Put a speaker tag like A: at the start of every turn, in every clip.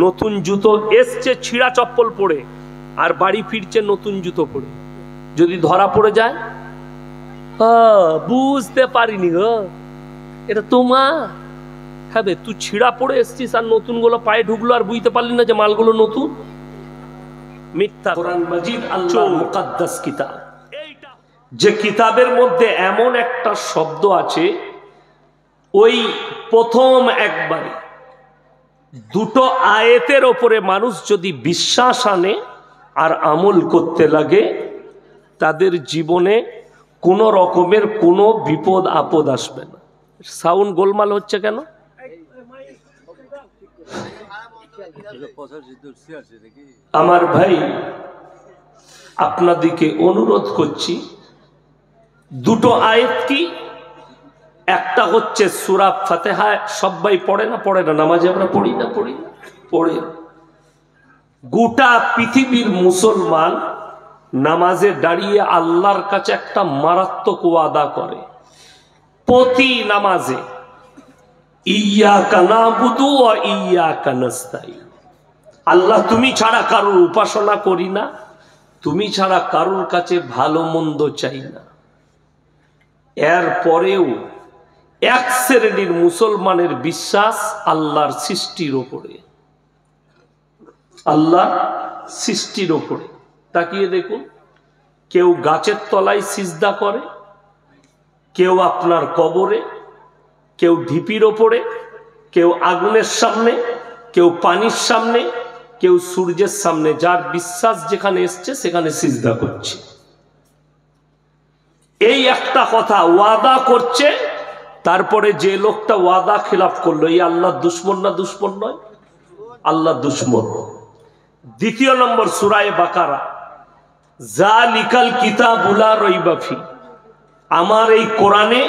A: নতুন জুতো এসছে ছিঁড়া চপ্পল পরে, আর বাড়ি ফিরছে নতুন জুতো পরে। যদি ধরা পড়ে যায়, বুঝতে পারিনি গো, এটা তোমার। হ্যাঁ বে, তুই ছিঁড়া পড়ে এসছিস আর নতুন গুলো পায়ে ঢুকলো আর বুঝতে পারলি না যে মালগুলো নতুন। মিথ্যা। কোরআন মাজিদ আল্লাহর মুকাদ্দাস কিতাব, যে কিতাবের মধ্যে এমন একটা শব্দ আছে, ওই প্রথম একবারে দুটো আয়াতের ওপরে মানুষ যদি বিশ্বাস আনে আর আমল করতে লাগে, তাদের জীবনে কোনো রকমের কোনো বিপদ আপদ আসবে না। সাউন্ড গোলমাল হচ্ছে কেন? আমার ভাই, আপনাদেরকে অনুরোধ করছি, দুটো আয়াত কি, একটা হচ্ছে সূরা ফাতিহা, সবাই পড়ে না? পড়ে না? নামাজে আমরা পড়ি না? পড়ে। গোটা পৃথিবীর মুসলমান নামাজে দাঁড়িয়ে আল্লাহর কাছে একটা মারাত্মক ওয়াদা করে, প্রতি নামাজে, ইয়্যাকা না'বুদু ওয়া ইয়্যাকা নাস্তাঈন। আল্লাহ, তুমি ছাড়া কারোর উপাসনা করি না, তুমি ছাড়া কারোর কাছে ভালো মন্দ চাই না। এরপরেও এক শ্রেণীর মুসলমানের বিশ্বাস আল্লাহর সৃষ্টির ওপরে, আল্লাহর সৃষ্টির ওপরে। তাকিয়ে দেখুন, কেউ গাছের তলায় সিজদা করে, কেউ আপনার কবরে, কেউ ঢিপির ওপরে, কেউ আগুনের সামনে, কেউ পানির সামনে, কেউ সূর্যের সামনে। যার বিশ্বাস যেখানে এসছে সেখানে সিজদা করছে। এই একটা কথা ওয়াদা করছে, তারপরে যে লোকটা ওয়াদা খিলাফ করলো, এই আল্লাহর দুশমন না? দুশমন নয়? আল্লাহর দুশমন। দ্বিতীয় নম্বর সূরা বাকারা, যালিকাল কিতাবু লা রাইবা ফি। আমার এই কোরআনে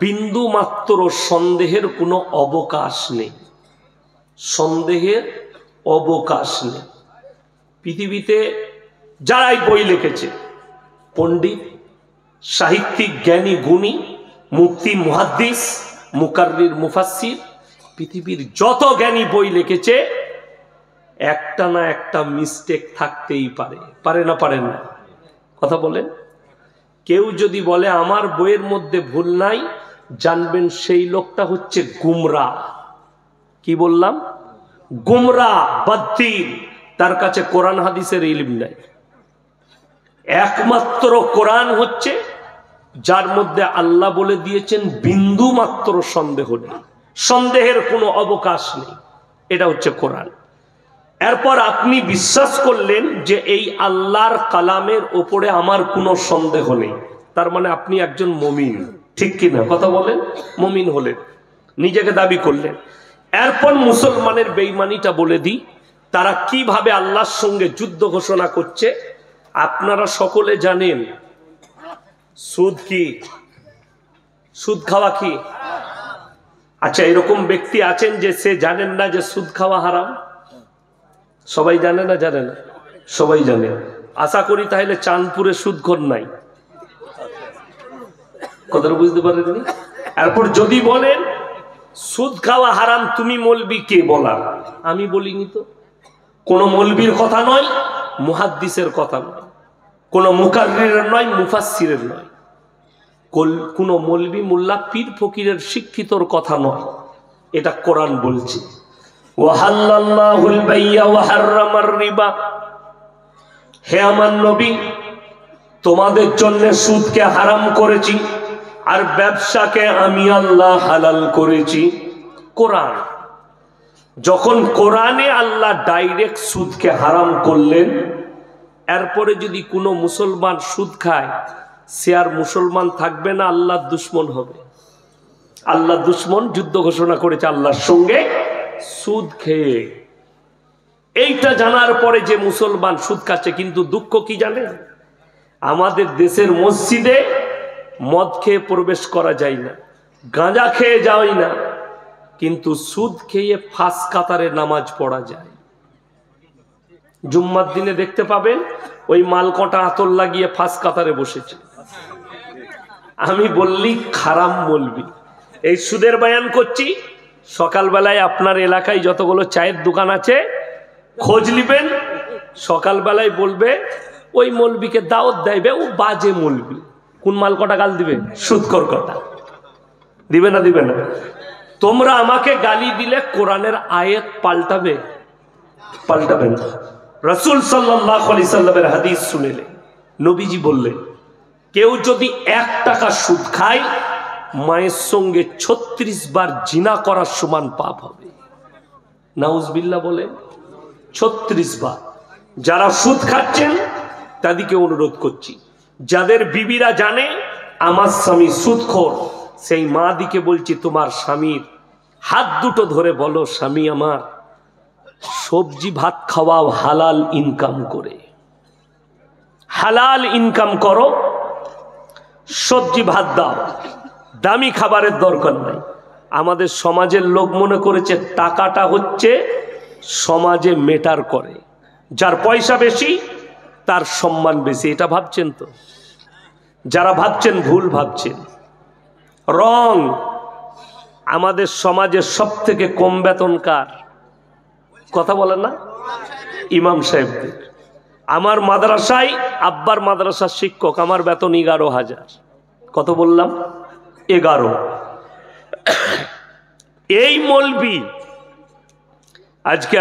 A: বিন্দু মাত্র সন্দেহের কোনো অবকাশ নেই, সন্দেহের অবকাশ নেই। পৃথিবীতে যারাই বই লিখেছে, পণ্ডিত, সাহিত্যিক, জ্ঞানী, গুণী, মুফতি, মুহাদ্দিস, মুকাররির, মুফাসসির, পৃথিবীর যত জ্ঞানী বই লিখেছে, একটা না একটা মিস্টেক থাকতেই পারে। পারে না? পারে না? কথা বলেন। কেউ যদি বলে আমার বইয়ের মধ্যে ভুল নাই, জানবেন সেই লোকটা হচ্ছে গুমরা। কি বললাম? গুমরা, বাদ্দিন। তার কাছে কোরআন হাদিসের ইলম নাই। একমাত্র কোরআন হচ্ছে যার মধ্যে আল্লাহ বলে দিয়েছেন বিন্দু মাত্র সন্দেহ নেই, সন্দেহের কোনো অবকাশ নেই। এটা হচ্ছে কোরআন। এরপর আপনি বিশ্বাস করলেন যে এই আল্লাহর কালামের ওপরে আমার কোনো সন্দেহ নেই, তার মানে আপনি একজন মুমিন। ঠিক কিনা? কথা বলেন। মুমিন হলেন, নিজেকে দাবি করলেন। এরপর মুসলমানের বেঈমানিটা বলে দিই, তারা কিভাবে আল্লাহর সঙ্গে যুদ্ধ ঘোষণা করছে। আপনারা সকলে জানেন সুদ কি? সুদ খাওয়া কি? আচ্ছা, এরকম ব্যক্তি আছেন যে সে জানেন না যে সুদ খাওয়া হারাম? সবাই জানে না? জানে না? সবাই জানে। আশা করি তাহলে চাঁদপুরে সুদখোর নাই। কথাটা বুঝতে পারেননি? এরপর যদি বলেন সুদ খাওয়া হারাম, তুমি মৌলবি কে বলার? আমি বলিনি তো। কোন মৌলবীর কথা নয়, মুহাদ্দিসের কথা নয়, কোন মুকাররিরের নয়, মুফাসসিরের নয়, কোন মৌলবি, মোল্লা, পীর ফকিরের শিক্ষিতর কথা নয়। এটা কোরআন বলছে। ওয়াহাল্লাল্লাহুল বাইয়া ওয়া হাররামার রিবা। হে আমার নবী, তোমাদের জন্য সুদকে হারাম করেছি আর ব্যবসাকে আমি আল্লাহ হালাল করেছি। কোরআন। যখন কোরআনে আল্লাহ ডাইরেক্ট সুদকে হারাম করলেন, এরপরে যদি কোনো মুসলমান সুদ খায়, সে আর মুসলমান থাকবে না, আল্লাহর দুশমন হবে। আল্লাহর দুশমন যুদ্ধ ঘোষণা করেছে আল্লাহর সঙ্গে সুদ খেয়ে। এইটা জানার পরে যে মুসলমান সুদ খাচ্ছে, কিন্তু দুঃখ কি জানেন? আমাদের দেশের মসজিদে মদ খেয়ে প্রবেশ করা যায় না, গাঁজা খেয়ে যাওয়াই না, কিন্তু সুদ খেয়ে ফাঁস কাতারে নামাজ পড়া যায়। জুম্মার দিনে দেখতে পাবেন ওই মালকটা আতর লাগিয়ে ফাঁস কাতারে বসেছে। আমি বললি খারাম বলবি। এই সুদের বয়ান করছি, সকালবেলায় আপনার এলাকায় যতগুলো চায়ের দোকান আছে খোঁজ নিবেন, সকালবেলায় বলবে ওই মৌলবীকে দাওয়াত দেবে, ও বাজে মৌলবী। কোন মাল কটা গাল দিবে? সুদখোর কটা। দিবে না? দিবে না? তোমরা আমাকে গালি দিলে কোরআনের আয়াত পাল্টাবে? পাল্টাবে না। রাসূল সাল্লাল্লাহু আলাইহি সাল্লামের হাদিস শুনেলে নবীজি বললেন, কেউ যদি 1 টাকা সুদ খায় মায়ের সঙ্গে 36 বার জিনা করার সমান পাপ হবে। নাউজুবিল্লাহ বলে 36 বার। যারা সুদ খাচ্ছেন তাদেরকে অনুরোধ করছি, যাদের বিবিরা জানে আমার স্বামী সুদখোর, সেই মা দিকে বলছি তোমার স্বামীর হাত দুটো ধরে বলো, স্বামী আমার সবজি ভাত খাওয়াও হালাল ইনকাম করে, হালাল ইনকাম করো, সবজি ভাত দাও, দামি খাবারের দরকার নাই। আমাদের সমাজের লোক মনে করেছে টাকাটা হচ্ছে সমাজে মেটার করে, যার পয়সা বেশি তার সম্মান বেশি। এটা ভাবছেন তো? যারা ভাবছেন ভুল ভাবছেন, রং। আমাদের সমাজের সব থেকে কম বেতন কার? কথা বলেন না? ইমাম সাহেবদের। আমার মাদ্রাসায়, আব্বার মাদ্রাসার শিক্ষক, আমার বেতন 11,000। কত বললাম? 11। এই মৌলবি আজকে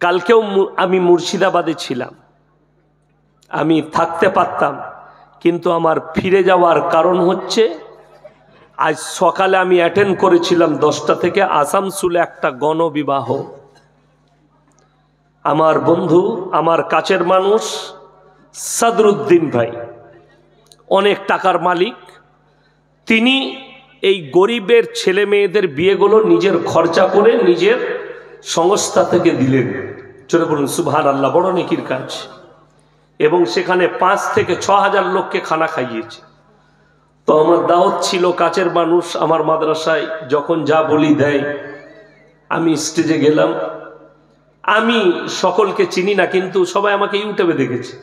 A: কালকেও আমি মুর্শিদাবাদে ছিলাম, আমি থাকতে পারতাম, কিন্তু আমার ফিরে যাওয়ার কারণ হচ্ছে আজ সকালে আমি অ্যাটেন্ড করেছিলাম 10টা থেকে আসানসোলে একটা গণবিবাহ। আমার বন্ধু, আমার কাছের মানুষ সাদরুদ্দিন ভাই, অনেক টাকার মালিক, তিনি এই গরিবের ছেলে মেয়েদের বিয়েগুলো নিজের খরচা করে নিজের সংস্থা থেকে দিলেন। চলে বলুন সুবহানাল্লাহ, বড় নেকির কাজ। এবং সেখানে 5 থেকে 6,000 লোককে খানা খাইয়েছে। তো আমার দাওয়াত ছিল, কাছের মানুষ, আমার মাদ্রাসায় যখন যা বলি দেয়। আমি স্টেজে গেলাম, আমি সকলকে চিনি না, কিন্তু সবাই আমাকে ইউটিউবে দেখেছে।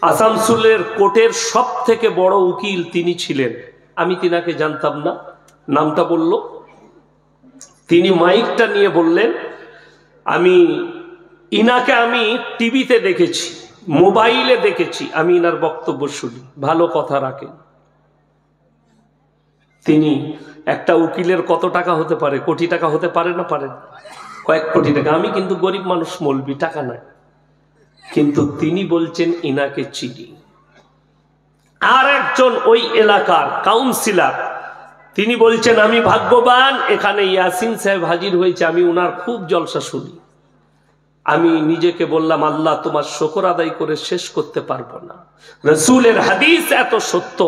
A: আসানসোলের কোর্টের সব থেকে বড় উকিল তিনি ছিলেন, আমি তিনাকে জানতাম না। নামটা বলল, তিনি মাইকটা নিয়ে বললেন, ইনাকে আমি টিভিতে দেখেছি, মোবাইলে দেখেছি, আমি ইনার বক্তব্য শুনি, ভালো কথা রাখেন। তিনি একটা উকিলের কত টাকা হতে পারে? কোটি টাকা হতে পারে না? পারে, কয়েক কোটি টাকা। আমি কিন্তু গরিব মানুষ, মৌলবি, টাকা নাই, কিন্তু তিনি বলছেন ইনাকে চিনি। আর একজন ওই এলাকার কাউন্সিলর, তিনি বলছেন আমি ভাগ্যবান, এখানে ইয়াসিন সাহেব হাজির হয়েছে, আমি উনার খুব জলসা শুনি। আমি নিজেকে বললাম, আল্লাহ তোমার শুকর আদায় করে শেষ করতে পারবো না। রাসূলের হাদিস এত সত্য।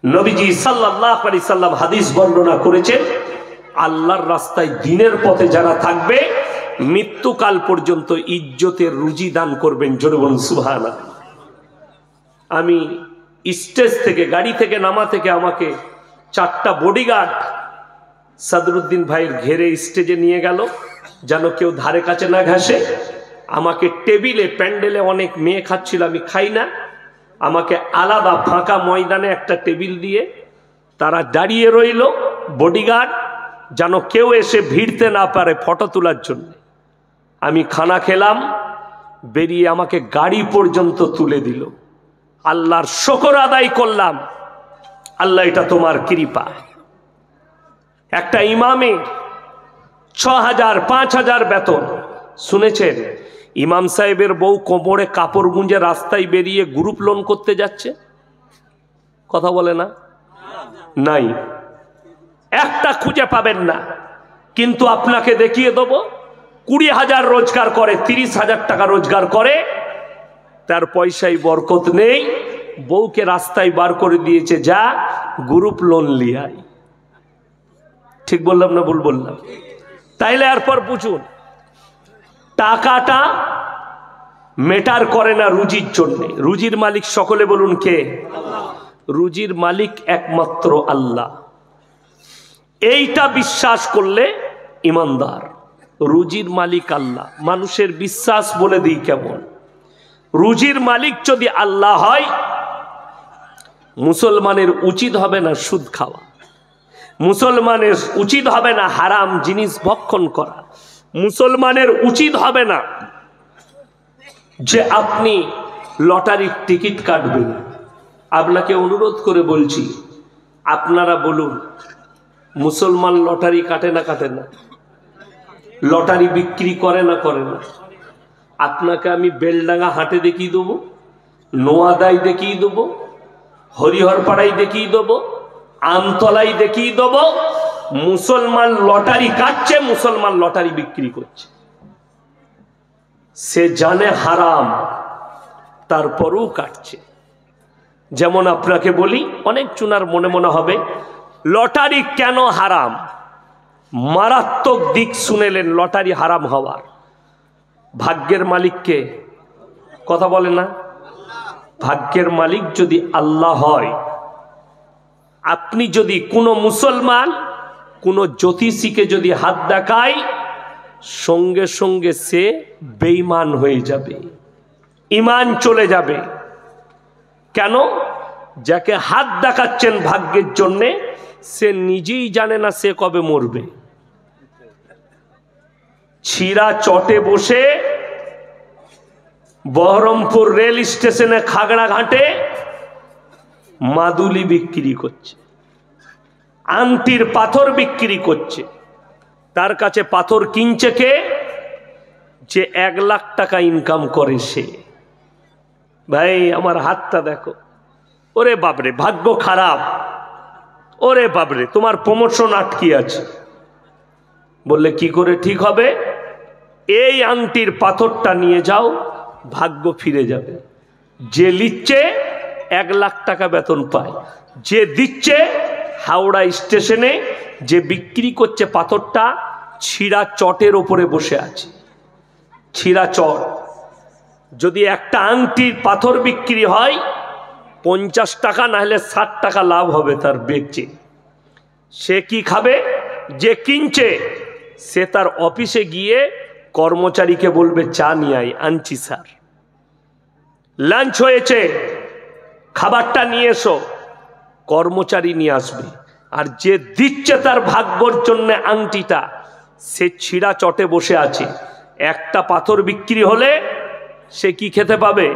A: নবীজি সাল্লাল্লাহু আলাইহি সাল্লাম হাদিস বর্ণনা করেছেন, আল্লাহর রাস্তায় দ্বীনের পথে যারা থাকবে মৃত্যুকাল পর্যন্ত ইজ্জতের রুজি দান করবেন। জোরে বলুন সুবহানাল্লাহ। আমি স্টেজ থেকে, গাড়ি থেকে নামা থেকে আমাকে 4টা বডিগার্ড সাদরুদ্দিন ভাইয়ের ঘেরে স্টেজে নিয়ে গেল, যেন কেউ ধারে কাছে না ঘাসে। আমাকে টেবিলে, প্যান্ডেলে অনেক মেয়ে খাচ্ছিল, আমি খাই না, আমাকে আলাদা ফাঁকা ময়দানে একটা টেবিল দিয়ে তারা দাঁড়িয়ে রইল, বডিগার্ড, যেন কেউ এসে ভিড়তে না পারে ফটো তোলার জন্য। আমি খানা খেলাম, বেরিয়ে আমাকে গাড়ি পর্যন্ত তুলে দিল। আল্লাহর শুকর আদায় করলাম, আল্লাহ এটা তোমার কৃপা। একটা ইমামের 6,000 5,000 বেতন। শুনেছেন ইমাম সাহেবের বউ কোমরে কাপড় গুঁজে রাস্তায় বেরিয়ে গ্রুপ লোন করতে যাচ্ছে? কথা বলে না? নাই, একটা খুঁজে পাবেন না। কিন্তু আপনাকে দেখিয়ে দেবো, 20,000 রোজগার করে, 30,000 টাকা রোজগার করে, তার পয়সায় বরকত নেই, বউকে রাস্তায় বার করে দিয়েছে, যা গ্রুপ লোন লিয়াই। ঠিক বললাম না ভুল বললাম? তাইলে এরপর বুঝুন, টাকাটা মেটার করে না রুজির জন্য। রুজির মালিক সকলে বলুন কে? রুজির মালিক একমাত্র আল্লাহ। এইটা বিশ্বাস করলে ইমানদার। রুজির মালিক আল্লাহ। মানুষের বিশ্বাস বলে দিই কেমন? রুজির মালিক যদি আল্লাহ হয়, মুসলমানের উচিত হবে না সুদ খাওয়া। মুসলমানের উচিত হবে না হারাম জিনিস ভক্ষণ করা। মুসলমানের উচিত হবে না যে আপনি লটারির টিকিট কাটবেন। আপনাকে অনুরোধ করে বলছি, আপনারা বলুন, মুসলমান লটারি কাটে না কাটে না? লটারি বিক্রি করে না করে না? আপনাকে আমি বেলডাঙ্গা হাটে দেখিয়ে দেবো, নোয়াদায় দেখিয়ে দেবো, হরিহরপাড়ায় দেখিয়ে দেবো, আমতলায় দেখিয়ে দেবো, মুসলমান লটারি কাটছে, মুসলমান লটারি বিক্রি করছে। সে জানে হারাম, তারপরেও কাটছে। যেমন আপনাকে বলি, অনেক চুনার মনে মনে হবে লটারি কেন হারাম। মারাত্মক দিক শুনেলেন লটারি হারাম হওয়ার। ভাগ্যের মালিককে কথা বলে না? ভাগ্যের মালিক যদি আল্লাহ হয়, আপনি যদি কোনো মুসলমান কোনো জ্যোতিষীকে যদি হাত দেখায়, সঙ্গে সঙ্গে সে বেঈমান হয়ে যাবে, ঈমান চলে যাবে। কেন? যাকে হাত দেখাচ্ছেন ভাগ্যের জন্যে, সে নিজেই জানে না সে কবে মরবে। ছিড়া চটে বসে বহরমপুর রেল স্টেশনে খাগড়া ঘাটে মাদুলি বিক্রি করছে, আংটির পাথর বিক্রি করছে। তার কাছে পাথর কিনছে কে? যে 1 লাখ টাকা ইনকাম করে সে। ভাই আমার হাতটা দেখো, ওরে বাবরে ভাগ্য খারাপ, ওরে বাবরে তোমার প্রমোশন আটকে আছে। বললে কি করে ঠিক হবে? এই আংটির পাথরটা নিয়ে যাও, ভাগ্য ফিরে যাবে। যে লিচ্ছে 1 লাখ টাকা বেতন পায়, যে দিচ্ছে হাওড়া স্টেশনে যে বিক্রি করছে পাথরটা, ছিঁড়া চটের ওপরে বসে আছে। ছিঁড়া চট, যদি একটা আংটির পাথর বিক্রি হয় 50 টাকা, না হলে 60 টাকা লাভ হবে তার বেচে। সে কি খাবে? যে কিনছে সে তার অফিসে গিয়ে কর্মচারীকে বলবে চা নিয়ে আই, আনছি স্যার, লাঞ্চ হয়েছে খাবারটা নিয়ে এসো, কর্মচারী নিয়ে আসবে। আর যে দিচ্ছে তার ভাগ্যর জন্য আংটিটা, সে ছিঁড়া চটে বসে আছে। একটা পাথর বিক্রি হলে সে কি খেতে পাবে?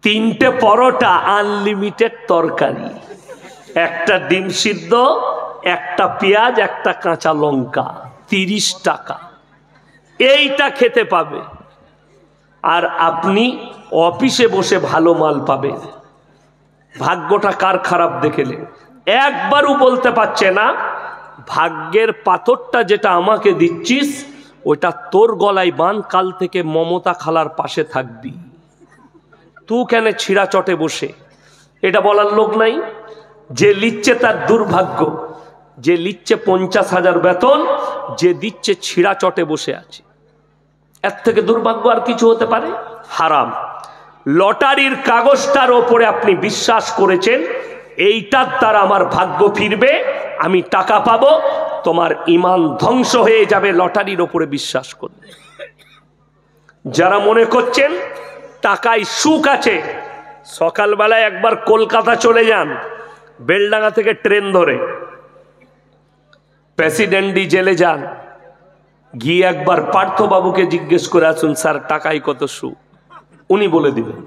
A: 3টে পরোটা, আনলিমিটেড তরকারি, একটা ডিম সিদ্ধ, একটা পেঁয়াজ, একটা কাঁচা লঙ্কা, 30 টাকা, এইটা খেতে পাবে। আর আপনি অফিসে বসে ভালো মাল পাবেন। ভাগ্যটা কার খারাপ দেখেলেন? একবারও বলতে পারছে না ভাগ্যের পাথরটা যেটা আমাকে দিচ্ছিস ওটা তোর গলায় বাঁধ, কাল থেকে মমতা খালার পাশে থাকবি, তুই কেন ছিঁড়া চটে বসে? এটা বলার লোক নাই। যে লিচ্ছে তার দুর্ভাগ্য, যে লিচ্ছে 50,000 বেতন, যে দিচ্ছে ছিঁড়া চটে বসে আছে। এর থেকে দুর্ভাগ্য আর কিছু হতে পারে? হারাম। লটারির কাগজটার ওপরে আপনি বিশ্বাস করেছেন এইটার দ্বারা আমার ভাগ্য ফিরবে, আমি টাকা পাবো, তোমার ঈমান ধ্বংস হয়ে যাবে লটারির ওপরে বিশ্বাস করলে। যারা মনে করছেন টাকায় সুখ আছে, সকালবেলায় একবার কলকাতা চলে যান, বেলডাঙ্গা থেকে ট্রেন ধরে প্রেসিডেন্টি জেলে যান, গিয়ে একবার পার্থবাবুকে জিজ্ঞেস করে আসুন, স্যার টাকায় কত সুখ, উনি বলে দিবেন।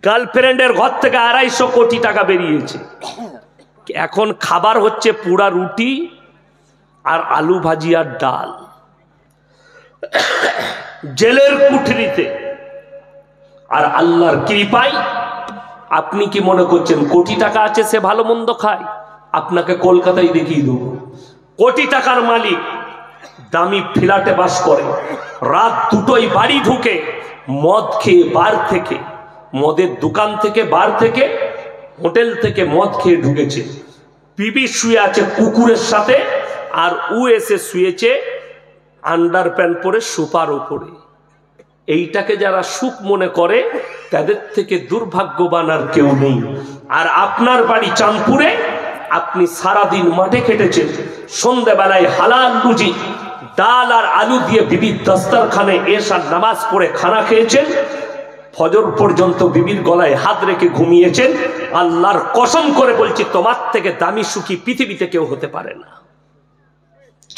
A: গার্লফ্রেন্ডের ঘর থেকে 250 কোটি টাকা বেরিয়েছে। এখন খাবার হচ্ছে পুরা রুটি আর আলু ভাজি আর ডাল, জেলের কুঠরিতে। আর আল্লাহর কৃপায় আপনি কি মনে করছেন কোটি টাকা আছে সে ভালো মন্দ খায়? আপনাকে কলকাতায় দেখিয়ে দেব, কোটি টাকার মালিক দামি ফ্ল্যাটে বাস করে, রাত 2টোয় বাড়ি ঢুকে মদ খেয়ে, বার থেকে, মদের দোকান থেকে, বার থেকে, হোটেল থেকে মদ খেয়ে ঢুকেছে। বিবি শুয়ে আছে কুকুরের সাথে, আর ও এসে শুয়েছে আন্ডারপ্যান্ট পরে সোফার ওপরে। এইটাকে যারা সুখ মনে করে তাদের থেকে দুর্ভাগ্যবান আর কেউ নেই। আর আপনার বাড়ি চাঁদপুরে, আপনি সারাদিন মাঠে খেটেছেন, সন্ধ্যাবেলায় হালাল রুজি ডাল আর আলু দিয়ে বিবির দস্তরখানে এসার নামাজ পড়ে খানা খেয়েছেন, ফজর পর্যন্ত বিবির গলায় হাত রেখে ঘুমিয়েছেন। আল্লাহর কসম করে বলছি, তোমার থেকে দামি সুখী পৃথিবীতে কেউ হতে পারে না।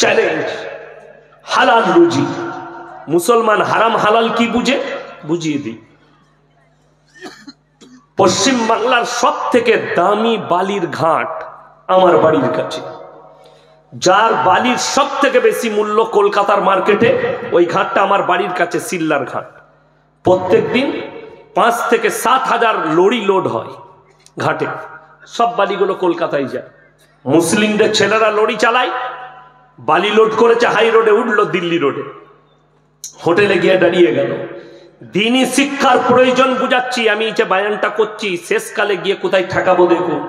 A: চ্যালেঞ্জ। হালাল রুজি। মুসলমান হারাম হালাল কি বুঝে? বুঝিয়ে দিই। পশ্চিম বাংলার সব থেকে দামি বালির ঘাট আমার বাড়ির কাছে। যার বালির সব থেকে বেশি মূল্য কলকাতার মার্কেটে, ওই ঘাটটা আমার বাড়ির কাছে, সিল্লার ঘাট। প্রত্যেক দিন 5 থেকে 7 হাজার লরি লোড হয় ঘাটে। সব বালিগুলো কলকাতায় যায়। মুসলিমদের ছেলেরা লরি চালায়, বালি লোড করেছে, হাই রোডে উঠলো, দিল্লি রোডে, হোটেলে গিয়ে দাঁড়িয়ে গেল। দিনই শিক্ষার প্রয়োজন বুঝাচ্ছি আমি, যে বায়ানটা করছি, শেষকালে গিয়ে কোথায় ঠেকাবো দেখুন।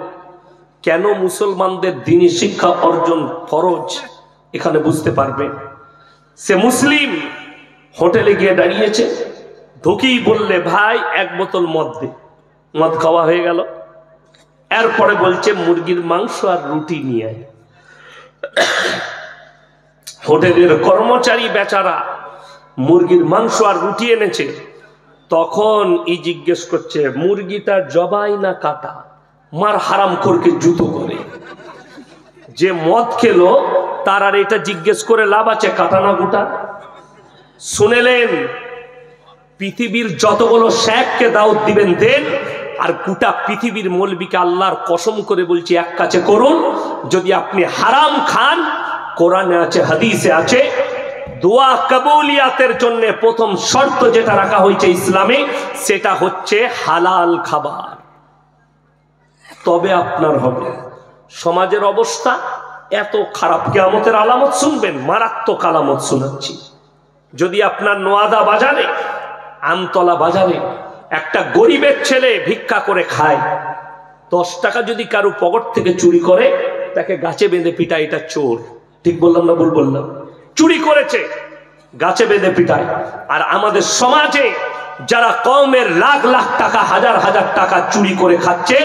A: কেন মুসলমানদের দিনই শিক্ষা অর্জন ফরজ এখানে বুঝতে পারবে। সে মুসলিম হোটেলে গিয়ে দাঁড়িয়েছে, ঢুকেই বললে, ভাই 1 বোতল মদ দে। মদ খাওয়া হয়ে গেল। এরপরে বলছে, মুরগির মাংস আর রুটি নিয়ে আয়। হোটেলের কর্মচারী বেচারা মুরগির মাংস আর রুটি এনেছে। তখন ই জিজ্ঞেস করছে, মুরগিটা জবাই না কাটা? মার হারাম করকে জুতো করে। যে মদ খেলো তার আর এটা জিজ্ঞেস করে লাভ আছে, কাটা না গোটা? শুনেলেন, পৃথিবীর যতগুলো শেখকে দাওয়াত দিবেন দেন, আর গোটা পৃথিবীর মৌলবীকে আল্লাহর কসম করে বলছি, এক কাছে করুন। যদি আপনি হারাম খান, কোরআনে আছে, হাদিসে আছে, দোয়া কবুলিয়াতের জন্য প্রথম শর্ত যেটা রাখা হয়েছে ইসলামে, সেটা হচ্ছে হালাল খাবার, তবে আপনার হবে। সমাজের অবস্থা এত খারাপ, কিয়ামতের আলামত শুনবেন, মারাত্মক আলামত শোনাচ্ছি। যদি আপনার নোয়াদা বাজারে, আমতলা বাজারে একটা গরিবের ছেলে ভিক্ষা করে খায়, 10 টাকা যদি কারো পকেট থেকে চুরি করে, তাকে গাছে বেঁধে পিটায়, এটা চোর। ঠিক বললাম না ভুল বললাম? চুরি করেছে, গাছে বেঁধে পিটায়। আর আমাদের সমাজে যারা কওমের লাখ লাখ টাকা, হাজার হাজার টাকা চুরি করে খাচ্ছে,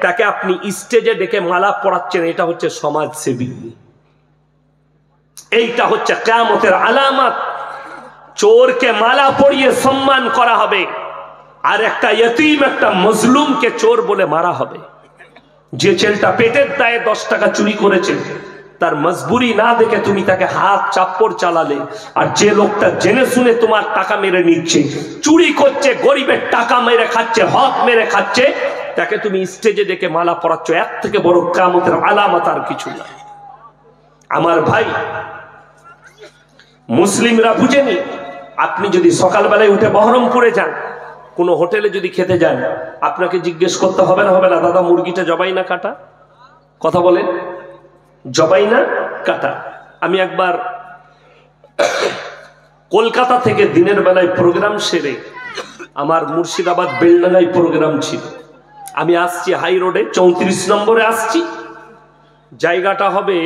A: তাকে আপনি স্টেজে ডেকে মালা পরাচ্ছেন, এটা হচ্ছে সমাজসেবী। এইটা হচ্ছে কিয়ামতের আলামত। চোরকে মালা পরিয়ে সম্মান করা হবে, আর একটা ইয়তীম, একটা মজলুমকে চোর বলে মারা হবে। যে ছেলেটা পেটের দায়ে 10 টাকা চুরি করেছে, তার মজবুরি না দেখে তুমি তাকে হাত চাপ্পড় চালালে, আর যে লোকটা জেনে শুনে তোমার টাকা মেরে নিচ্ছে, চুরি করছে, গরিবের টাকা মেরে খাচ্ছে, হক মেরে খাচ্ছে, তাকে তুমি স্টেজে ডেকে মালা পরাচ্ছ, এর থেকে বড় কিয়ামতের আলামত আর কিছু না। আমার ভাই, মুসলিমরা বুঝেনি। আপনি যদি সকালবেলায় উঠে বহরমপুরে যান, কোনো হোটেলে যদি খেতে যান, আপনাকে জিজ্ঞেস করতে হবে না, হবে না, দাদা মুরগিটা জবাই না কাটা? কথা বলেন, জবাই না কাটা? আমি একবার কলকাতা থেকে দিনের বেলায় প্রোগ্রাম সেরে, আমার মুর্শিদাবাদ বেলডাঙ্গায় প্রোগ্রাম ছিল, আমি আসছি হাই রোডে 34 নম্বরে আসছি। জায়গাটা হবে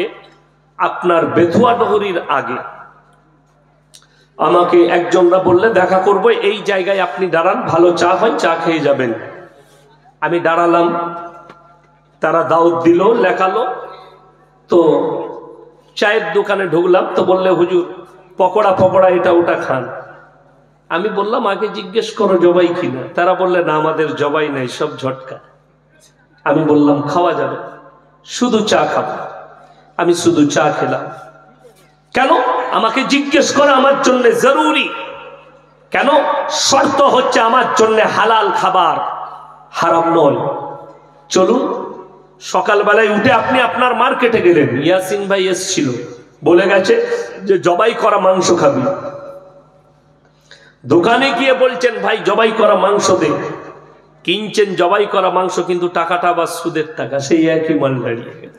A: আপনার বেথুয়া ডহরির আগে। আমাকে একজনরা বললে, দেখা করব এই জায়গায়, আপনি দাঁড়ান, ভালো চা হয়, চা খেয়ে যাবেন। আমি দাঁড়ালাম, তারা দাওয়াত দিল, লেখালো। তো চায়ের দোকানে ঢুকলাম, তো বললে, হুজুর পকোড়া পকোড়া এটা ওটা খান। আমি বললাম, আগে জিজ্ঞেস করো জবাই কিনা। তারা বললে, না আমাদের জবাই নাই, সব ঝটকা। আমি বললাম, খাওয়া যাবে, শুধু চা খাবো। আমি শুধু চা খেলাম। কেন? আমাকে জিজ্ঞেস করা আমার জন্য জরুরি। কেন? শর্ত হচ্ছে আমার জন্য হালাল খাবার, হারাম নয়। চলুন, সকালবেলায় উঠে আপনি আপনার মার্কেটে গেলেন, ইয়াসিন ভাই এসছিল, বলে গেছে যে জবাই করা মাংস খাবি। দোকানে গিয়ে বলছেন, ভাই জবাই করা মাংস দে। কিনছেন জবাই করা মাংস, কিন্তু টাকাটা আবার সুদের টাকা, সেই একই মাল দাঁড়িয়ে গেল।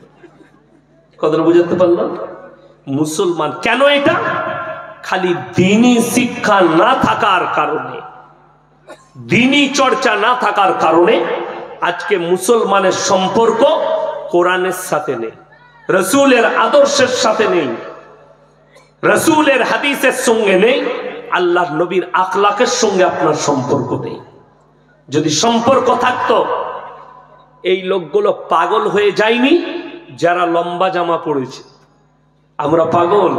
A: কথাটা বুঝাতে পারলাম? মুসলমান কেন এটা? খালি দিনী শিক্ষা না থাকার কারণে, দিনী চর্চা না থাকার কারণে আজকে মুসলমানের সম্পর্ক কোরআনের সাথে নেই, রসুলের আদর্শের সাথে নেই, রসুলের হাদিসের সঙ্গে নেই, আল্লাহ নবীর আখলাকের সঙ্গে আপনার সম্পর্ক নেই। যদি সম্পর্ক থাকতো, এই লোকগুলো পাগল হয়ে যায়নি যারা লম্বা জামা পড়েছে। আমরা পাগল।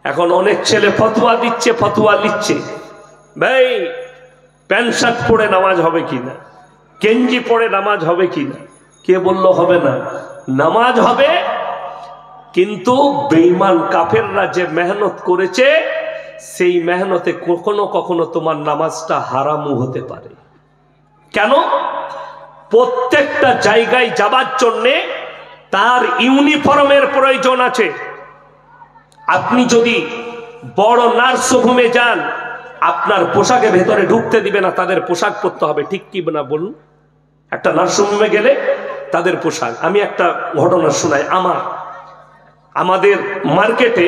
A: এখন অনেক ছেলে ফতোয়া দিচ্ছে, ফতোয়া লিখছে। ভাই প্যান্ট শার্ট পরে নামাজ হবে কিনা, গেঞ্জি পরে নামাজ হবে কিনা। কে বললো হবে না? নামাজ হবে, কিন্তু বেঈমান কাফেররা যে মেহনত করেছে সেই মেহনতে কখনো কখনো তোমার নামাজটা হারামও হতে পারে। কেন? প্রত্যেকটা জায়গায় যাবার জন্যে তার ইউনিফর্মের প্রয়োজন আছে। আপনি যদি বড় নার্সিংহোমে যান, আপনার পোশাকে ভেতরে ঢুকতে দিবে না, তাদের পোশাক পরতে হবে, ঠিক কি না বলুন? একটা নার্সিংহোমে গেলে তাদের পোশাক। আমি একটা ঘটনা শোনাই। আমাদের মার্কেটে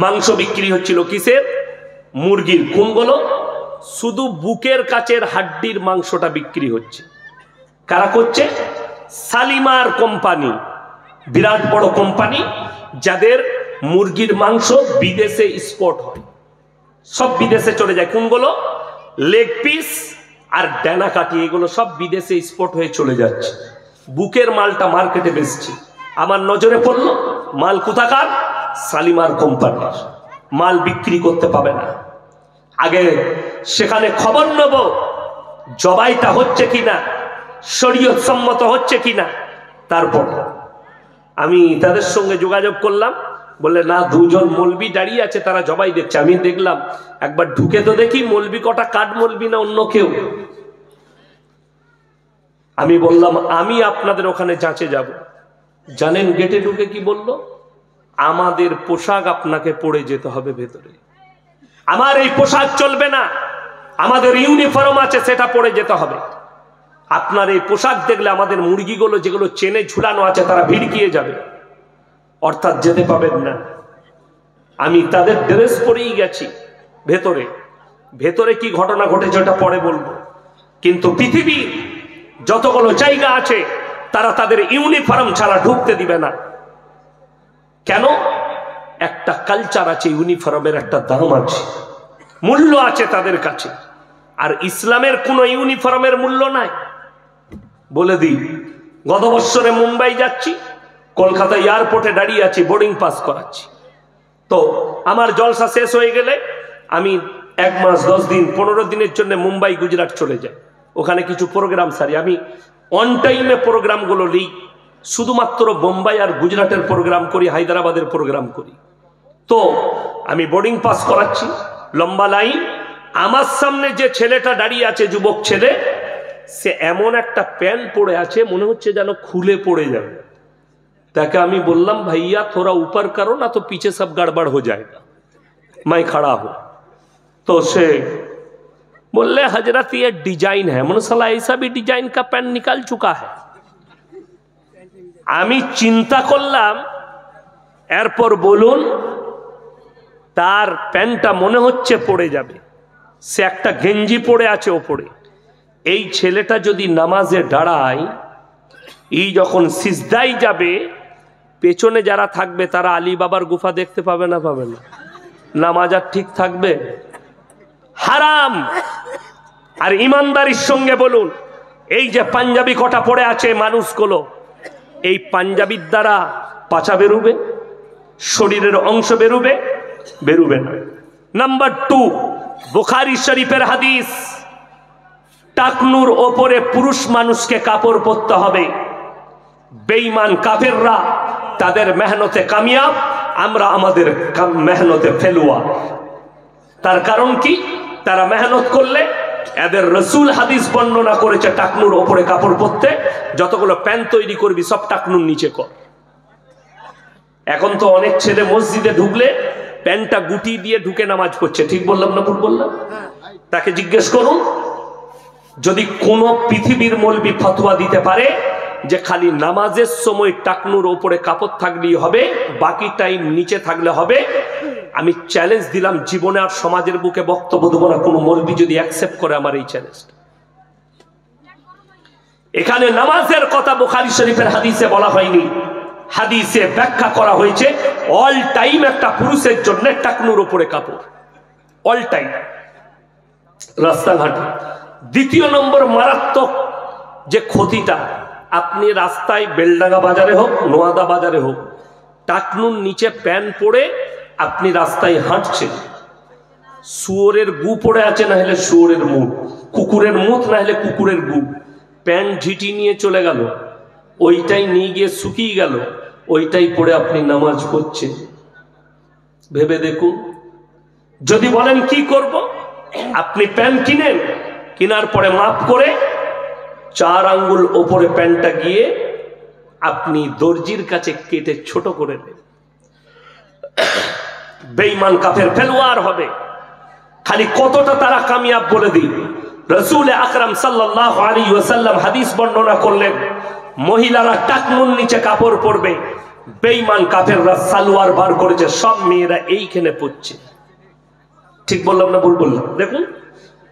A: মাংস বিক্রি হচ্ছিল, কিসের? মুরগির। কোনগুলো? শুধু বুকের কাছের হাড্ডির মাংসটা বিক্রি হচ্ছে। কারা করছে? শালিমার কোম্পানি, বিরাট বড় কোম্পানি, যাদের মুরগির মাংস বিদেশে এক্সপোর্ট হয়, সব বিদেশে চলে যায়। কোনগুলো? লেগ পিস আর ডানা কাটি, এগুলো সব বিদেশে এক্সপোর্ট হয়ে চলে যাচ্ছে। বুকের মালটা মার্কেটে বেচছে। আমার নজরে পড়লো, মাল কোথাকার? শালিমার কোম্পানির মাল। বিক্রি করতে পাবে না। আগে সেখানে খবর নেব জবাইটা হচ্ছে কিনা, শরীয়ত সম্মত হচ্ছে কিনা। তারপর আমি তাদের সঙ্গে যোগাযোগ করলাম, বললে না, দুজন মৌলবি দাঁড়িয়ে আছে, তারা জবাই দেখছে। আমি দেখলাম, একবার ঢুকে তো দেখি মৌলবি কটা কাঠ মৌলবি না অন্য কেউ। আমি বললাম আমি আপনাদের ওখানে যাচে যাব। জানেন গেটে ঢুকে কি বলল? আমাদের পোশাক আপনাকে পরে যেতে হবে ভেতরে, আমার এই পোশাক চলবে না, আমাদের ইউনিফর্ম আছে সেটা পরে যেতে হবে। আপনার এই পোশাক দেখলে আমাদের মুরগিগুলো যেগুলো চেনে ঝুলানো আছে তারা ভিড়কিয়ে যাবে, অর্থাৎ যেতে পাবেন না। আমি তাদের ড্রেস পরেই গেছি ভেতরে। ভেতরে কি ঘটনা ঘটেছে ওটা পরে বলবো, কিন্তু পৃথিবীর যতগুলো জায়গা আছে তারা তাদের ইউনিফর্ম ছাড়া ঢুকতে দিবে না। কেন? একটা কালচার আছে, ইউনিফর্মের একটা দাম আছে, মূল্য আছে তাদের কাছে। আর ইসলামের কোনো ইউনিফর্মের মূল্য নাই। বলে দিই, গত বছরে মুম্বাই যাচ্ছি, কলকাতা এয়ারপোর্টে দাঁড়িয়ে আছি, বোর্ডিং পাস করাচ্ছি। তো আমার জলসা শেষ হয়ে গেলে আমি 1 মাস 10 দিন 15 দিনের জন্য মুম্বাই গুজরাট চলে যাই, ওখানে কিছু প্রোগ্রাম সারি। আমি অন টাইমে প্রোগ্রামগুলো নিই, শুধুমাত্র বোম্বাই আর গুজরাটের প্রোগ্রাম করি, হায়দ্রাবাদের প্রোগ্রাম করি। তো আমি বোর্ডিং পাস করাচ্ছি, লম্বা লাইন। আমার সামনে যে ছেলেটা দাঁড়িয়ে আছে, যুবক ছেলে, সে এমন একটা প্যান্ট পরে আছে মনে হচ্ছে যেন খুলে পড়ে যাবে। তাকে আমি বললাম ভাইয়া थोड़ा ऊपर करो ना तो पीछे सब गड़बड़ हो जाएगा, मैं खड़ा हूं। तो से बोले हजरत ये डिजाइन है। मैंने साला ऐसा भी डिजाइन का पैंट निकाल चुका है। আমি চিন্তা করলাম, এরপর বলুন তার প্যান্টটা মনে হচ্ছে পড়ে যাবে, সে একটা গেঞ্জি পরে আছে ওপরে। এই ছেলেটা যদি নামাজে দাঁড়ায়, এই যখন সিজদায় যাবে, পেছনে যারা থাকবে তারা আলী বাবার গুফা দেখতে পাবে না? পাবে না। নামাজ আর ঠিক থাকবে? হারাম। আর ইমানদারির সঙ্গে বলুন, এই যে পাঞ্জাবি কটা পড়ে আছে মানুষগুলো, এই পাঞ্জাবির দ্বারা পাছা বেরুবে, শরীরের অংশ বেরুবে? বেরুবে না। নাম্বার 2, বুখারী শরীফের হাদিস, টাকনুর ওপরে পুরুষ মানুষকে কাপড় পরতে হবে। বেঈমান কাফেররা তাদের মেহনতে কামিয়াব, আমরা আমাদের মেহনতে ফেলুয়া। তার কারণ কি? তারা মেহনত করলে, এদের রসুল হাদিস বর্ণনা করেছে টাকনুর ওপরে কাপড় পরতে। যতগুলো প্যান্ট তৈরি করবি সব টাকনুর নিচে কর। এখন তো অনেক ছেলে মসজিদে ঢুকলে প্যান্টটা গুটি দিয়ে ঢুকে নামাজ পড়ছে। ঠিক বললাম না ভুল বললাম? তাকে জিজ্ঞেস করুন, যদি কোনো পৃথিবীর মৌলবি ফতোয়া দিতে পারে যে খালি নামাজের সময় টাকনুর ওপরে কাপড় থাকলেই হবে, বাকি টাইম নিচে থাকলে হবে, আমি চ্যালেঞ্জ দিলাম, জীবনে আর সমাজের বুকে বক্তব্য দেবো না কোনো মৌলবি যদি অ্যাকসেপ্ট করে আমার এই চ্যালেঞ্জটা। এখানে নামাজের কথা বুখারী শরীফের হাদিসে বলা হয়নি, হাদিসে ব্যাখ্যা করা হয়েছে অল টাইম একটা পুরুষের জন্য টাকনুর ওপরে কাপড়, অল টাইম রাস্তাঘাটে। দ্বিতীয় নম্বর মারাত্মক যে ক্ষতিটা, আপনি রাস্তায় বেলডাঙ্গা বাজারে হোক, নোয়াদা বাজারে হোক, টাকনুর নিচে প্যান্ট পরে আপনি রাস্তায় হাঁটছেন, শুয়োরের গু পড়ে আছে, না হলে শুয়োরের মুখ, কুকুরের মুখ না হলে কুকুরের গু, প্যান্ট ঝিটি নিয়ে চলে গেল, ওইটাই নিয়ে গিয়ে শুকিয়ে গেল, ওইটাই পড়ে আপনি নামাজ পড়ছেন। ভেবে দেখুন। যদি বলেন কি করব, আপনি প্যান্ট কিনেন, কেনার পরে মাপ করে 4 আঙ্গুল ওপরে প্যান্টটা গিয়ে আপনি দর্জির কাছে কেটে ছোট করে দেন। বেঈমান কাফের ফেলোয়ার হবে। খালি কতটা তারা কামিয়াব বলে দিই। রাসূল আকরাম সাল্লাল্লাহু আলাইহি ওয়াসাল্লাম হাদিস বর্ণনা করলেন, মহিলারা টাকনুর নিচে কাপড় পরবে, বেঈমান কাফেররা সালোয়ার বার করেছে, সব মেয়েরা এইখানে পড়ছে। ঠিক বললাম না ভুল বললাম? দেখুন,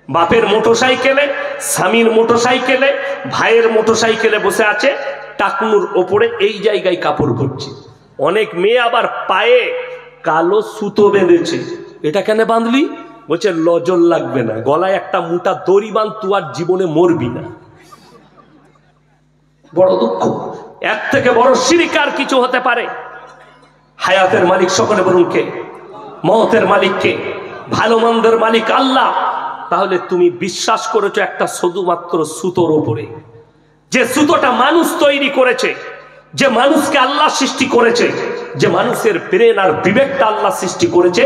A: বাপের মোটরসাইকেলে, স্বামীর মোটরসাইকেলে, ভাইয়ের মোটরসাইকেলে বসে আছে, টাকনুর ওপরে এই জায়গায় কাপড় পরছে। অনেক মেয়ে আবার পায়ে কালো সুতো বেঁধেছে। এটা কেন বাঁধলি? বলছে লজল লাগবে না, গলায় একটা মোটা দড়ি বাঁধ, তুই আর জীবনে মরবি না। বড় দুঃখ। এর থেকে বড় শিরক আর কিছু হতে পারে? হায়াতের মালিক সকলে বলুন কে? মওতের মালিক কে? ভালো মন্দের মালিক আল্লাহ। তাহলে তুমি বিশ্বাস করেছো একটা শুধুমাত্র সুতোর উপরে, যে সুতোটা মানুষ তৈরি করেছে, যে মানুষকে আল্লাহ সৃষ্টি করেছে, যে মানুষের ব্রেন আর বিবেকটা আল্লাহ সৃষ্টি করেছে,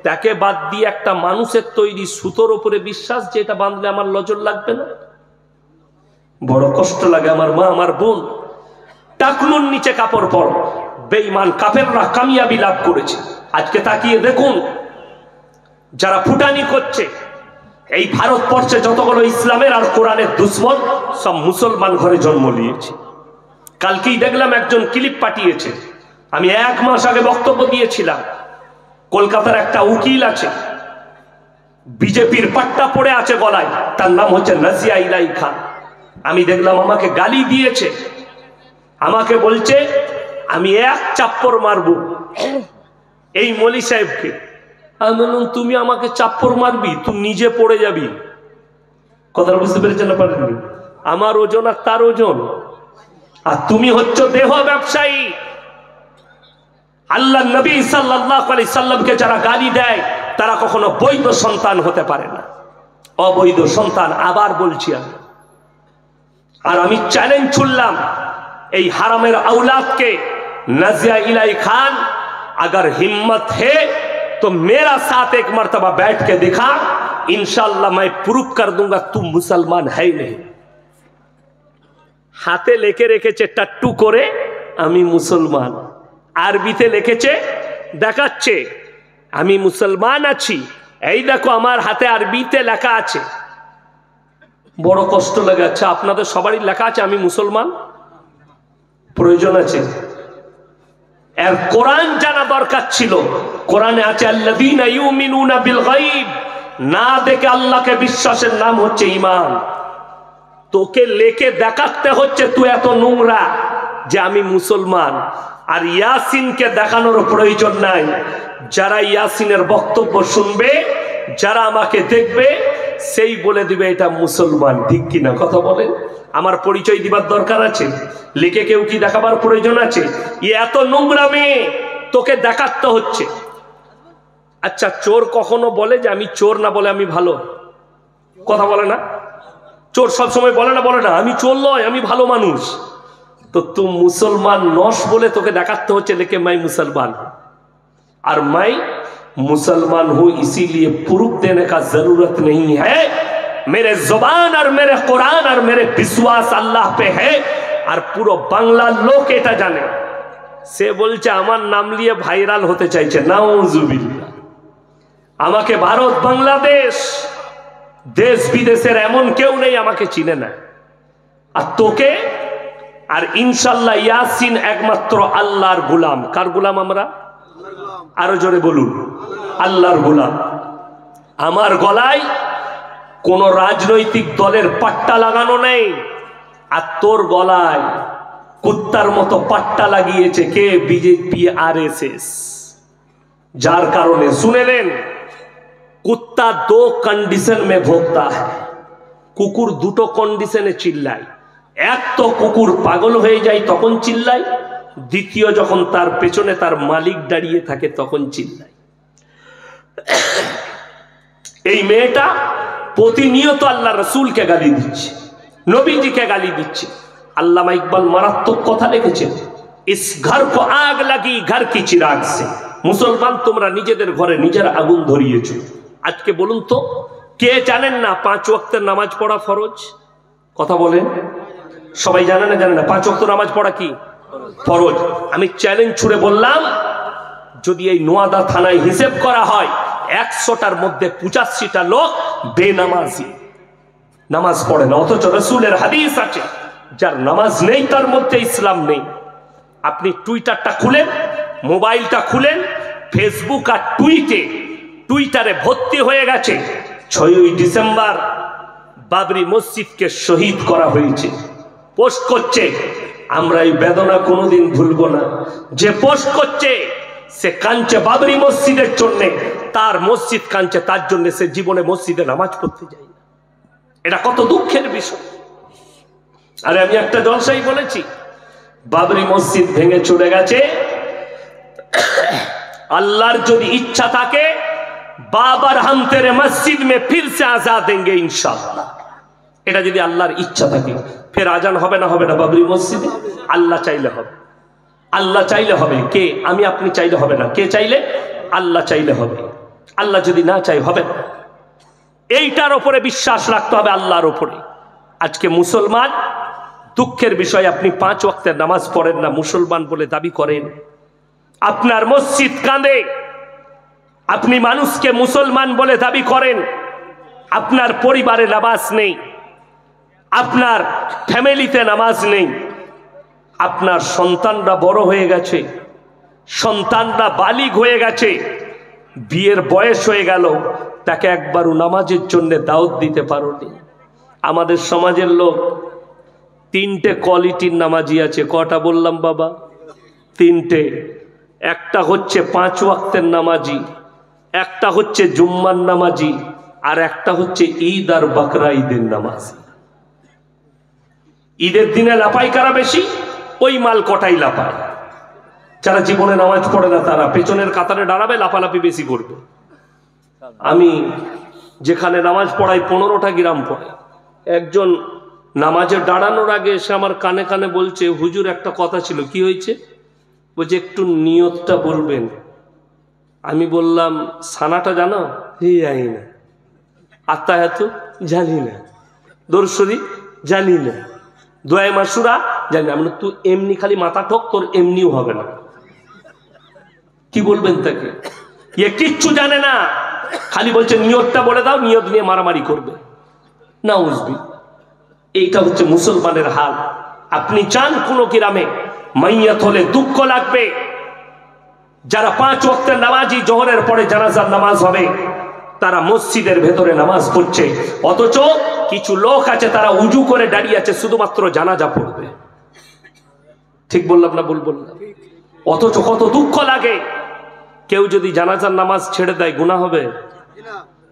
A: তাকে বাদ দিয়ে একটা মানুষের তৈরি সুতোর উপরে বিশ্বাস যে এটা বাঁধলে আমার লজল লাগবে না। বড় কষ্ট লাগে আমার মা, আমার বোন। টাকনুর নিচে কাপড় পর, বেঈমান কাফেররা কামিয়াবি লাভ করেছে। আজকে তাকিয়ে দেখুন, যারা ফুটানি করছে, এই ভারতবর্ষে যতগুলো ইসলামের আর কোরআনের দুশ্মন, সব মুসলমান ঘরে জন্ম নিয়েছে। কালকেই দেখলাম একজন ক্লিপ পাঠিয়েছে। আমি 1 মাস আগে বক্তব্য দিয়েছিলাম, কলকাতার একটা উকিল আছে, বিজেপির পাট্টা পড়ে আছে গলায়, তার নাম হচ্ছে নাজিয়া ইলাই খান। আমি দেখলাম আমাকে গালি দিয়েছে, আমাকে বলছে আমি 1 চাপ্পর মারবো এই মলি সাহেবকে। আমি বললাম তুমি আমাকে চাপ্পর মারবি, তুই নিজে পড়ে যাবি। কথা বুঝতে পেরেছেন না? পারেননি? আমার ওজন আর তার ওজন, আর তুমি হচ্ছ দেহ ব্যবসায়ী। আল্লাহ নবী সাল্লাল্লাহু আলাইহি সাল্লামকে যারা গালি দেয় তারা কখনো বৈধ সন্তান হতে পারে না, অবৈধ সন্তান। আবার বলছি আমি, আর আমি চ্যালেঞ্জ ছুড়লাম এই হারামের औलाद के, नजिया इलाई खान, अगर हिम्मत है तो मेरा साथ एक मर्तबा बैठ के दिखा, इंशाअल्लाह मैं प्रूफ कर दूंगा तू मुसलमान है नहीं। हाथे लेके रेखेছে টাট্টু করে আমি মুসলমান, আরবিতে লিখেছে দেখাচ্ছে আমি মুসলমান আছি, এই দেখো আমার হাতে আরবিতে লেখা আছে। বড় কষ্ট লাগে। আচ্ছা, আপনাদের সবারই লেখা আছে আমি মুসলমান? প্রয়োজন আছে? এর কোরআন জানা দরকার ছিল। কোরআনে আছে আল্লাযীনা ইউমিনুনা বিল গায়ব, না দেখে আল্লাহকে বিশ্বাসের নাম হচ্ছে ঈমান। তোকে লেকে দেখাতে হচ্ছে তুই এত নোংরা যে আমি মুসলমান। আর ইয়াসিনকে দেখানোর প্রয়োজন নাই। যারা ইয়াসিনের বক্তব্য শুনবে, যারা আমাকে দেখবে, সেই বলে দিবে এটা মুসলমান। ঠিক কিনা কথা বলেন? আমার পরিচয় দিবার দরকার আছে? লিখে কেউ কি দেখাবার প্রয়োজন আছে? এত নোংরা মেয়ে তোকে দেখাতে হচ্ছে। আচ্ছা, চোর কখনো বলে যে আমি চোর, না বলে আমি ভালো? কথা বলে না? চোর সবসময় বলে না, বলে না আমি চোর নয়, আমি ভালো মানুষ। तो तुम मुसलमान नौश बोले तो के देखाते हो चले कि मैं मुसलमान हूं, और मैं मुसलमान हूं इसीलिए प्रूफ देने का जरूरत नहीं है। मेरे जुबान और मेरे कुरान और मेरे विश्वास अल्लाह पे है, और पूरा बांग्ला लोग এটা জানে। সে বলছে আমার নাম নিয়ে ভাইরাল হতে চাইছে, নাউজুবিল্লাহ। আমাকে ভারত বাংলাদেশ দেশ বিদেশের এমন কেউ নেই আমাকে চিনে না, আর তোকে আর ইনশাআল্লাহ ইয়াসিন একমাত্র আল্লাহর গোলাম। কার গোলাম আমরা? আরো জোরে বলুন, আল্লাহর গোলাম। আমার গলায় কোন রাজনৈতিক দলের পাট্টা লাগানো নেই, আর তোর গলায় কুত্তার মতো পাট্টা লাগিয়েছে কে? BJP RSS. যার কারণে শুনে নেন, কুত্তা দো কন্ডিশন মে ভোগতা है। কুকুর দুটো কন্ডিশনে চিল্লায়। এক তো কুকুর পাগল হয়ে যায় তখন চিল্লায়, দ্বিতীয় যখন তার পেছনে তার মালিক দাঁড়িয়ে থাকে তখন চিল্লায়। এই মেয়েটা প্রতিনিয়ত আল্লাহ রসুলকে গালি দিচ্ছে, নবীজিকে গালি দিচ্ছে। আল্লামা ইকবাল মারাত্মক কথা লিখেছেন, ইস ঘর কো আগ লাগি ঘর কি চিরাগ সে। মুসলমান, তোমরা নিজেদের ঘরে নিজের আগুন ধরিয়েছো। আজকে বলুন তো, কে জানেন না 5 ওয়াক্তের নামাজ পড়া ফরজ? কথা বলেন, সবাই জানে না? জানে না 5 ওয়াক্ত নামাজ পড়া কি ফরজ? আমি চ্যালেঞ্জ ছুড়ে বললাম, যদি এই নোয়াদা থানায় হিসেব করা হয় 100টার মধ্যে 85টা লোক বেনামাজি, নামাজ পড়ে না। অথচ রাসূলের হাদিস আছে, যার নামাজ নেই তার মধ্যে ইসলাম নেই। আপনি টুইটারটা খুলেন, মোবাইলটা খুলেন, ফেসবুক আর টুইটারে ভর্তি হয়ে গেছে 6ই ডিসেম্বর বাবরি মসজিদকে শহীদ করা হয়েছে। পোস্ট করছে, আমরা এই বেদনা কোনোদিন ভুলবো না। যে পোস্ট করছে সে কাঁদছে বাবরি মসজিদের জন্য, তার মসজিদ কাঁদছে তার জন্য, সে জীবনে মসজিদে নামাজ পড়তে যায় না। এটা কত দুঃখের বিষয়। আরে আমি একটা জলসাই বলেছি, বাবরি মসজিদ ভেঙে চলে গেছে, আল্লাহর যদি ইচ্ছা থাকে বাবার হাম তেরে মসজিদ মে ফির সে আজাদ দেंगे ইনশাআল্লাহ। এটা যদি আল্লাহর ইচ্ছা থাকে, ফের আজান হবে না? হবে না বাবরি মসজিদে? আল্লাহ চাইলে হবে, আল্লাহ চাইলে হবে। কে? আমি আপনি চাইলে হবে না। কে চাইলে? আল্লাহ চাইলে হবে। আল্লাহ যদি না চাই হবে না। এইটার উপরে বিশ্বাস রাখতে হবে, আল্লাহর উপরে। আজকে মুসলমান, দুঃখের বিষয়, আপনি 5 ওয়াক্তের নামাজ পড়েন না, মুসলমান বলে দাবি করেন। আপনার মসজিদ কাঁদে, আপনি মানুষকে মুসলমান বলে দাবি করেন। আপনার পরিবারে নামাজ নেই, আপনার ফ্যামিলিতে নামাজ নেই, আপনার সন্তানরা বড় হয়ে গেছে, সন্তানরা বালিগ হয়ে গেছে, বিয়ের বয়স হয়ে গেল, তাকে একবারও নামাজের জন্য দাওয়াত দিতে পারোনি। আমাদের সমাজের লোক 3টে কোয়ালিটির নামাজি আছে। কটা বললাম বাবা? 3টে। একটা হচ্ছে 5 ওয়াক্তের নামাজি, একটা হচ্ছে জুম্মার নামাজি, আর একটা হচ্ছে ঈদ আর বকরা ঈদের নামাজি। ঈদের দিনে লাপাই কারা বেশি? ওই মাল কটাই লাপায়। যারা জীবনে নামাজ পড়ে না তারা পেছনের কাতারে দাঁড়াবে, লাফালাফি বেশি করবে। আমি যেখানে নামাজ পড়াই 15টা গ্রাম পড়ে, একজন নামাজে দাঁড়ানোর আগে এসে আমার কানে কানে বলছে, হুজুর একটা কথা ছিল। কি হয়েছে? বলছে একটু নিয়তটা বলবেন। আমি বললাম, সানাটা জানো? জানি না। আত্মায়াত জানি না, দরুদ শরীফ জানি না, দোয়া মাসুরা জানি না। তুই এমনি খালি মাথা ঠক, তোর এমনিও হবে না। কি বলবেন তাকে? এ কিচ্ছু জানে না, খালি বলছে নিয়তটা বলে দাও, নিয়ত নিয়ে মারামারি করবে। না উজবি। এইটা হচ্ছে মুসলমানের হাল। আপনি চান কোন গ্রামে মাইয়াত হলে দুঃখ লাগবে, যারা 5 ওয়াক্তের নামাজি, জোহরের পরে জানাজার নামাজ হবে, তারা মসজিদের ভেতরে নামাজ পড়ছে, অথচ কিছু লোক আছে তারা উজু করে দাঁড়িয়ে আছে, শুধুমাত্র জানাজা পড়বে। ঠিক বললাম না ভুল বললাম? অথচ কত দুঃখ লাগে। কেউ যদি জানাজার নামাজ ছেড়ে দেয় গুনাহ হবে?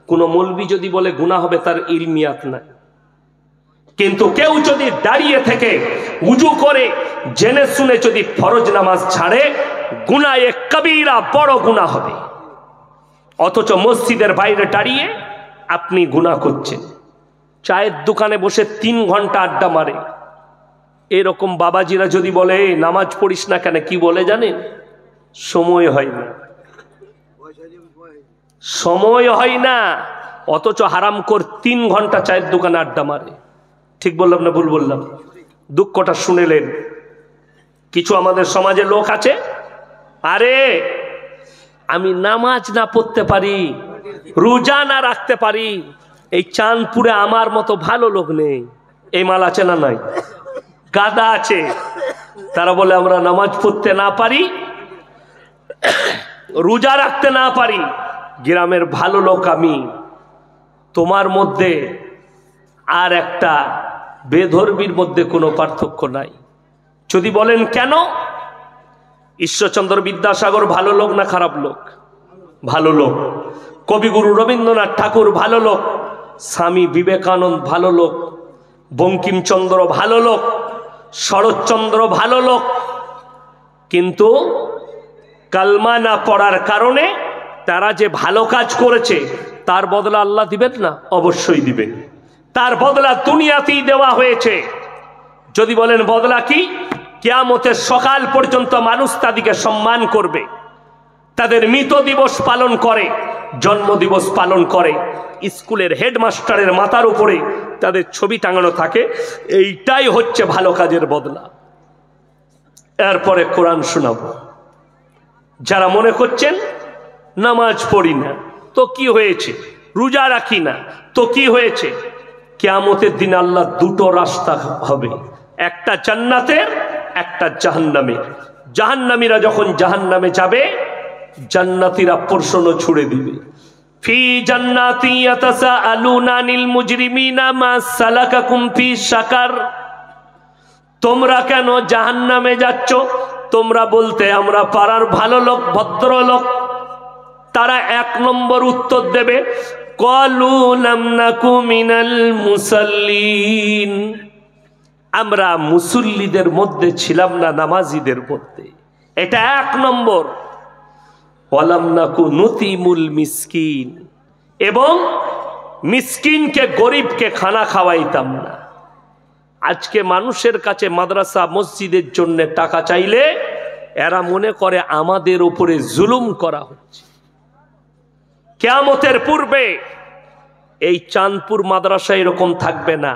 A: কোন মৌলবি যদি বলে গুনাহ হবে, তার ইলমিয়াত নাই। কিন্তু কেউ যদি দাঁড়িয়ে থেকে উজু করে জেনে শুনে যদি ফরজ নামাজ ছাড়ে, গুনাহে কবিরা, বড় গুনাহ হবে। অথচ মসজিদের বাইরে দাঁড়িয়ে আপনি গুনাহ করছেন। চায়ের দোকানে বসে 3 ঘন্টা আড্ডা মারে। এরকম বাবাজিরা যদি বলে নামাজ পড়িস না কেন, কি বলে জানেন? সময় হয় না, সময় হয় না। অথচ হারামখোর 3 ঘন্টা চায়ের দোকানে আড্ডা মারে। ঠিক বললাম না ভুল বললাম? দুঃখটা শুনেলেন? কিছু আমাদের সমাজে লোক আছে, আরে আমি নামাজ না পড়তে পারি, রোজা না রাখতে পারি, এই চাঁদপুরে আমার মতো ভালো লোক নেই। এই মাল আছে না নাই? গাদা আছে। তারা বলে আমরা নামাজ পড়তে না পারি, রোজা রাখতে না পারি, গ্রামের ভালো লোক আমি। তোমার মধ্যে আর একটা বেধর্মীর মধ্যে কোনো পার্থক্য নাই। যদি বলেন কেন? ঈশ্বরচন্দ্র বিদ্যাসাগর ভালো লোক না খারাপ লোক? ভালো লোক। কবিগুরু রবীন্দ্রনাথ ঠাকুর ভালো লোক, স্বামী বিবেকানন্দ ভালো লোক, বঙ্কিমচন্দ্র ভালো লোক, শরৎচন্দ্র ভালো লোক। কিন্তু কালমা না পড়ার কারণে তারা যে ভালো কাজ করেছে তার বদলা আল্লাহ দিবেন না? অবশ্যই দিবেন। তার বদলা দুনিয়াতেই দেওয়া হয়েছে। যদি বলেন বদলা কি? কিয়ামতের সকাল পর্যন্ত মানুষ তাদেরকে সম্মান করবে, তাদের মৃত দিবস পালন করে, জন্মদিবস পালন করে, স্কুলের হেডমাস্টারের মাথার উপরে তাদের ছবি টাঙানো থাকে। এইটাই হচ্ছে ভালো কাজের বদলা। এরপরে কোরআন শোনাবো। যারা মনে করছেন নামাজ পড়ি না তো কি হয়েছে, রোজা রাখি না তো কি হয়েছে, কিয়ামতের দিন আল্লাহ দুটো রাস্তা হবে, একটা জান্নাতের, একটা জাহান্নামের। জাহান্নামীরা যখন জাহান্নামে যাবে, জান্নাতীরা প্রশ্ন ছুড়ে দিবে, ফি জান্নাতি ইয়াতাসাআলুনা আনিল মুজরিমিনা মা সালাকাকুম ফি সাকার। তোমরা কেন জাহান্নামে যাচ্ছ? তোমরা বলতে আমরা পাড়ার ভালো লোক, ভদ্রলোক। তারা এক নম্বর উত্তর দেবে, ক্বালু লাম নাকু মিনাল মুসাল্লিন। আমরা মুসল্লিদের মধ্যে ছিলাম না, নামাজিদের মধ্যে। এটা এক নম্বর। ওয়ালাম নাকু নুতিমুল মিসকিন, এবং মিসকিনকে, গরিবকে খানা খাওয়াইতাম না। আজকে মানুষের কাছে মাদ্রাসা মসজিদের জন্য টাকা চাইলে এরা মনে করে আমাদের উপরে জুলুম করা হচ্ছে। কিয়ামতের পূর্বে এই চাঁদপুর মাদ্রাসা এরকম থাকবে না,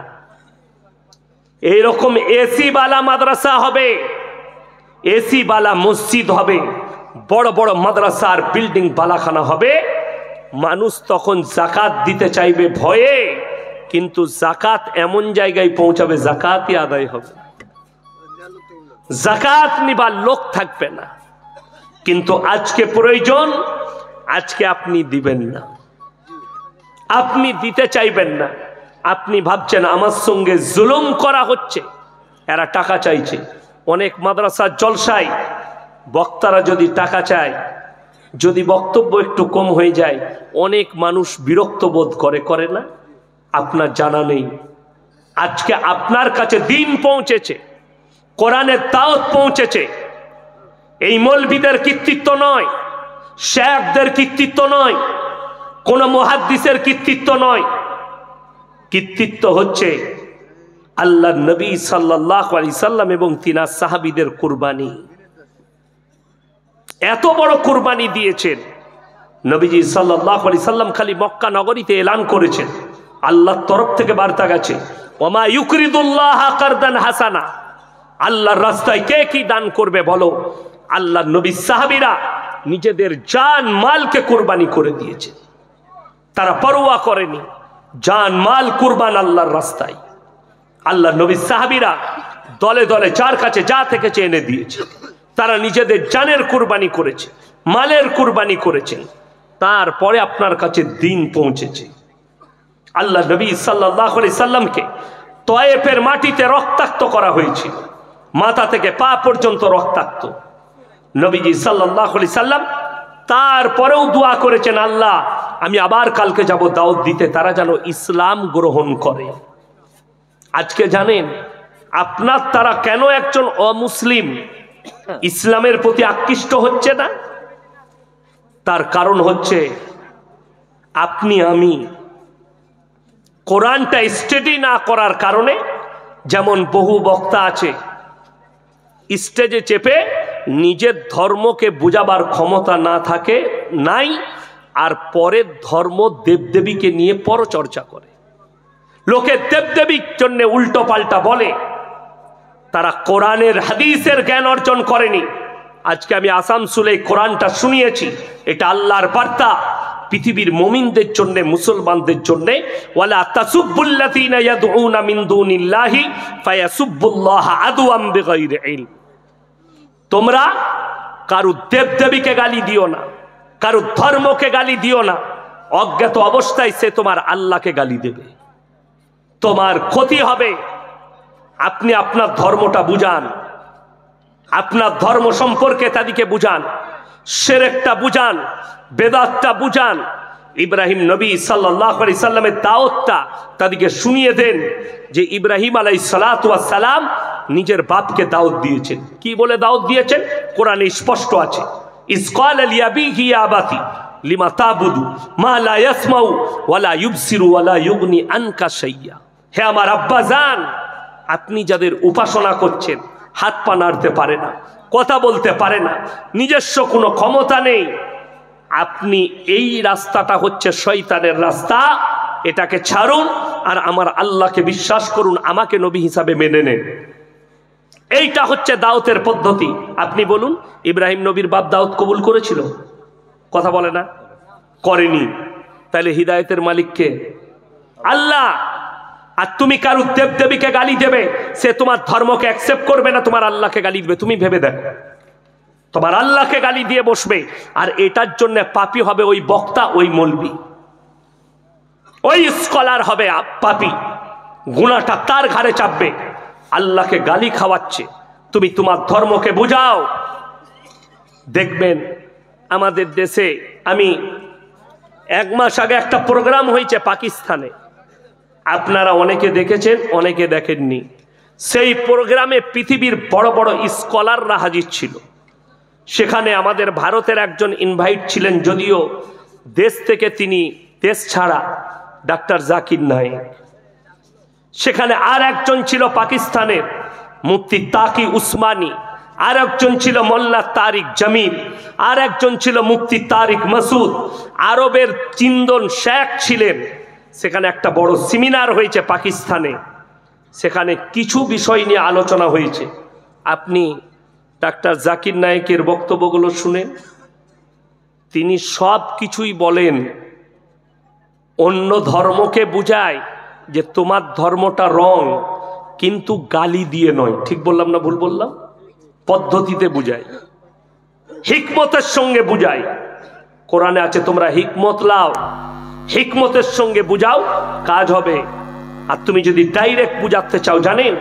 A: এইরকম এসি বালা মাদ্রাসা হবে, এসি বালা মসজিদ হবে, বড় বড় মাদ্রাসার বিল্ডিং বালাখানা হবে। মানুষ তখন জাকাত দিতে চাইবে ভয়ে, কিন্তু জাকাত এমন জায়গায় পৌঁছাবে জাকাতই আদায় হবে, জাকাত নিবার লোক থাকবে না। কিন্তু আজকে প্রয়োজন, আজকে আপনি দিবেন না, আপনি দিতে চাইবেন না। আপনি ভাবছেন আমার সঙ্গে জুলুম করা হচ্ছে, এরা টাকা চাইছে। অনেক মাদ্রাসার জলসায় বক্তারা যদি টাকা চায়, যদি বক্তব্য একটু কম হয়ে যায়, অনেক মানুষ বিরক্ত বোধ করে, করে না? আপনার জানা নেই। আজকে আপনার কাছে দিন পৌঁছেছে, কোরআনের দাওয়াত পৌঁছেছে। এই মৌলবীদের কৃতিত্ব নয়, শেখদের কৃতিত্ব নয়, কোন মুহাদ্দিসের কৃতিত্ব নয়। কৃতিত্ব হচ্ছে আল্লাহর নবী সাল্লাল্লাহু আলাইহি সাল্লাম এবং তিনার সাহাবীদের কুরবানি। এত বড় কুরবানি দিয়েছেন নবীজি সাল্লাল্লাহু আলাইহি সাল্লাম। খালি মক্কা নগরীতে এলান করেছেন, আল্লাহর তরফ থেকে বার্তা গেছে, ওমা ইউকরিদুল্লাহ কারদান হাসানা। আল্লাহর রাস্তায় কে কি দান করবে বলো? আল্লাহর নবী সাহাবীরা নিজেদের জান মালকে কুরবানি করে দিয়েছে, তারা পরোয়া করেনি, জান মাল কুরবান আল্লাহর রাস্তায়। আল্লাহর নবী সাহাবীরা দলে দলে যার কাছে যা থেকে এনে দিয়েছে, তারা নিজেদের জানের কুরবানি করেছে, মালের কুরবানি করেছেন। তারপরে আপনার কাছে দিন পৌঁছেছে। আল্লাহ নবী সাল্লাল্লাহু আলাইহি সাল্লামকে তয়েফের মাটিতে রক্তাক্ত করা হয়েছিল, মাথা থেকে পা পর্যন্ত রক্তাক্ত। নবীজি সাল্লাল্লাহু আলাইহি সাল্লাম তারপরেও দোয়া করেছেন, আল্লাহ আমি আবার কালকে যাব দাওয়াত দিতে, তারা যেন ইসলাম গ্রহণ করে। আজকে জানেন আপনার তারা কেন একজন অমুসলিম ইসলামের প্রতি আকৃষ্ট হচ্ছে না? তার কারণ হচ্ছে আপনি আমি কোরআনটা স্টাডি না করার কারণে। যেমন বহু বক্তা আছে স্টেজে চেপে নিজের ধর্মকে বুঝাবার ক্ষমতা না থাকে নাই, আর পরের ধর্ম দেবদেবীকে নিয়ে পরচর্চা করে, লোকে দেবদেবীর জন্য উল্টো পাল্টা বলে। তারা কোরআনের হাদিসের জ্ঞান অর্জন করেনি। আজকে আমি আসানসোলে কোরআনটা শুনিয়েছি, এটা আল্লাহর বার্তা পৃথিবীর মুমিনদের জন্য, মুসলমানদের জন্য। ওয়ালা তাসুব্বুল্লাযীনা ইয়াদউনা মিন দুনিল্লাহি ফায়াসুব্বুল্লাহা আদওয়াম বিগাইরি ইলম। তোমরা কারো দেবদেবীকে গালি দিও না, কারো ধর্মকে গালি দিও না। অজ্ঞাত অবস্থায় সে তোমার আল্লাহকে গালি দেবে, তোমার ক্ষতি হবে। আপনি আপনার ধর্মটা বুঝান, আপনার ধর্ম সম্পর্কে তাদেরকে বুঝান, শিরকটা বুঝান, বেদাতটা বুঝান। ইব্রাহিম নবী সাল্লাল্লাহু আলাইহি সাল্লামের দাওয়াতটা তাদেরকে শুনিয়ে দেন যে ইব্রাহিম আলাইহিস সালাতু ওয়াস সালাম নিজের বাপকে দাওয়াত দিয়েছেন। কি বলে দাওয়াত দিয়েছেন? কোরআনে স্পষ্ট আছে, ইসকাল লিয়াবিহি ইয়া আবাতি লিমা তাবুদু মা লা ইয়াসমাউ ওয়ালা ইউবসিরু ওয়ালা ইউগনি আনকা শাইয়া। হে আমার আব্বাজান, আপনি যাদের উপাসনা করছেন, হাত পা নাড়তে পারে না, কথা বলতে পারে না, নিজস্ব কোনো ক্ষমতা নেই, আপনি এই রাস্তাটা হচ্ছে শয়তানের রাস্তা, এটাকে ছাড়ুন আর আমার আল্লাহকে বিশ্বাস করুন, আমাকে নবী হিসাবে মেনে নেন। এইটা হচ্ছে দাওয়াতের পদ্ধতি। আপনি বলুন, ইব্রাহিম নবীর বাপ দাউদ কবুল করেছিল? কথা বলে না, করেনি। তাহলে হিদায়েতের মালিক কে? আল্লাহ। আর তুমি কারু দেব দেবীকে গালি দেবে, সে তোমার ধর্মকে অ্যাকসেপ্ট করবে না, তোমার আল্লাহকে গালি দেবে। তুমি ভেবে দেখো, তোমার আল্লাহকে গালি দিয়ে বসবে, আর এটার জন্য পাপী হবে ওই বক্তা, ওই মৌলবি, ওই স্কলার হবে পাপী, গুনাহটা তার ঘাড়ে চাপবে। আল্লাহকে গালি খাওয়াচ্ছে, তুমি তোমার ধর্মকে বুঝাও। দেখবেন আমাদের দেশে, আমি 1 মাস আগে একটা প্রোগ্রাম হয়েছে পাকিস্তানে, আপনারা অনেকে দেখেছেন, অনেকে দেখেননি। সেই প্রোগ্রামে পৃথিবীর বড় বড় স্কলাররা হাজির ছিল। সেখানে আমাদের ভারতের একজন ইনভাইট ছিলেন, যদিও দেশ থেকে তিনি দেশ ছাড়া, ডাক্তার জাকির নায়েক। সেখানে আর একজন ছিল পাকিস্তানের মুফতি তাকি উসমানী, আর একজন ছিল মোল্লা তারিক জামিল, আর একজন ছিল মুফতি তারিক মাসুদ, আরবের চিন্দন শেখ ছিলেন। সেখানে একটা বড় সেমিনার হয়েছে পাকিস্তানে, সেখানে কিছু বিষয় নিয়ে আলোচনা হয়েছে। আপনি ডাক্তার জাকির নায়েকের বক্তব্যগুলো শুনেন, তিনি সব কিছুই বলেন, অন্য ধর্মকে বুঝায় যে তোমার ধর্মটা রং, কিন্তু গালি দিয়ে নয়। ঠিক বললাম না ভুল বললাম? পদ্ধতিতে বুঝায়, হিকমতের সঙ্গে বুঝায়। কোরআনে আছে তোমরা হিকমত লাও, হিকমতের সঙ্গে বুঝাও, কাজ হবে। আর তুমি যদি ডাইরেক্ট বুঝাতে চাও, জানেন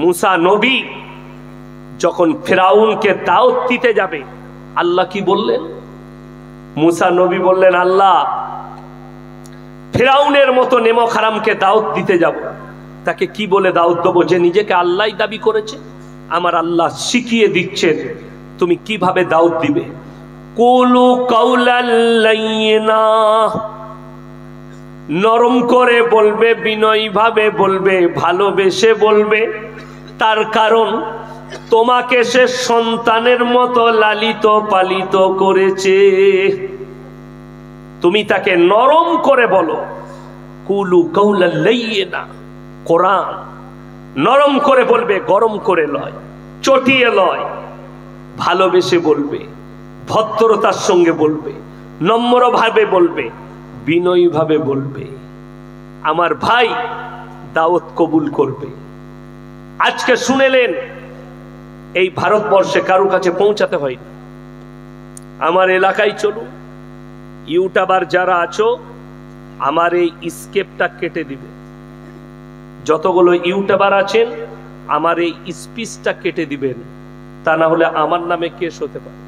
A: মুসা নবী যখন ফিরাউনকে দাওয়াত দিতে যাবে, আল্লাহ কি বললেন? মুসা নবী বললেন, আল্লাহ ফিরাউনের মতো নেমক হারামকে দাওয়াত দিতে যাব, তাকে কি বলে দাওয়াত দেবো যে নিজেকে আল্লাহ দাবি করেছে? আমার আল্লাহ শিখিয়ে দিচ্ছেন তুমি কিভাবে দাওয়াত দিবে। কুলু কাউলাল লাইয়িনা, নরম করে বলবে, বিনয়ী ভাবে বলবে, ভালোবেসে বলবে। তার কারণ তোমাকে সে সন্তানের মতো লালিত পালিত করেছে, তুমি তাকে নরম করে বলো। কুলু কাউলাল লাইয়িনা, কোরআন নরম করে বলবে, গরম করে লয়, চটিয়ে লয়, ভালোবেসে বলবে, ভদ্রতার সঙ্গে বলবে, নম্রভাবে বলবে, বিনয়ীভাবে বলবে। আমার ভাই দাওয়াত কবুল করবে। আজকে শুনেলেন, এই ভারতবর্ষে কারো কাছে পৌঁছাতে হয় না। আমার এলাকায় চলুন, ইউটিউবার যারা আছো, আমার এই স্কেপটা কেটে দিবে। যতগুলো ইউটিউবার আছেন, আমার এই স্পিচটা কেটে দিবেন, তা না হলে আমার নামে কেস হতে পারে।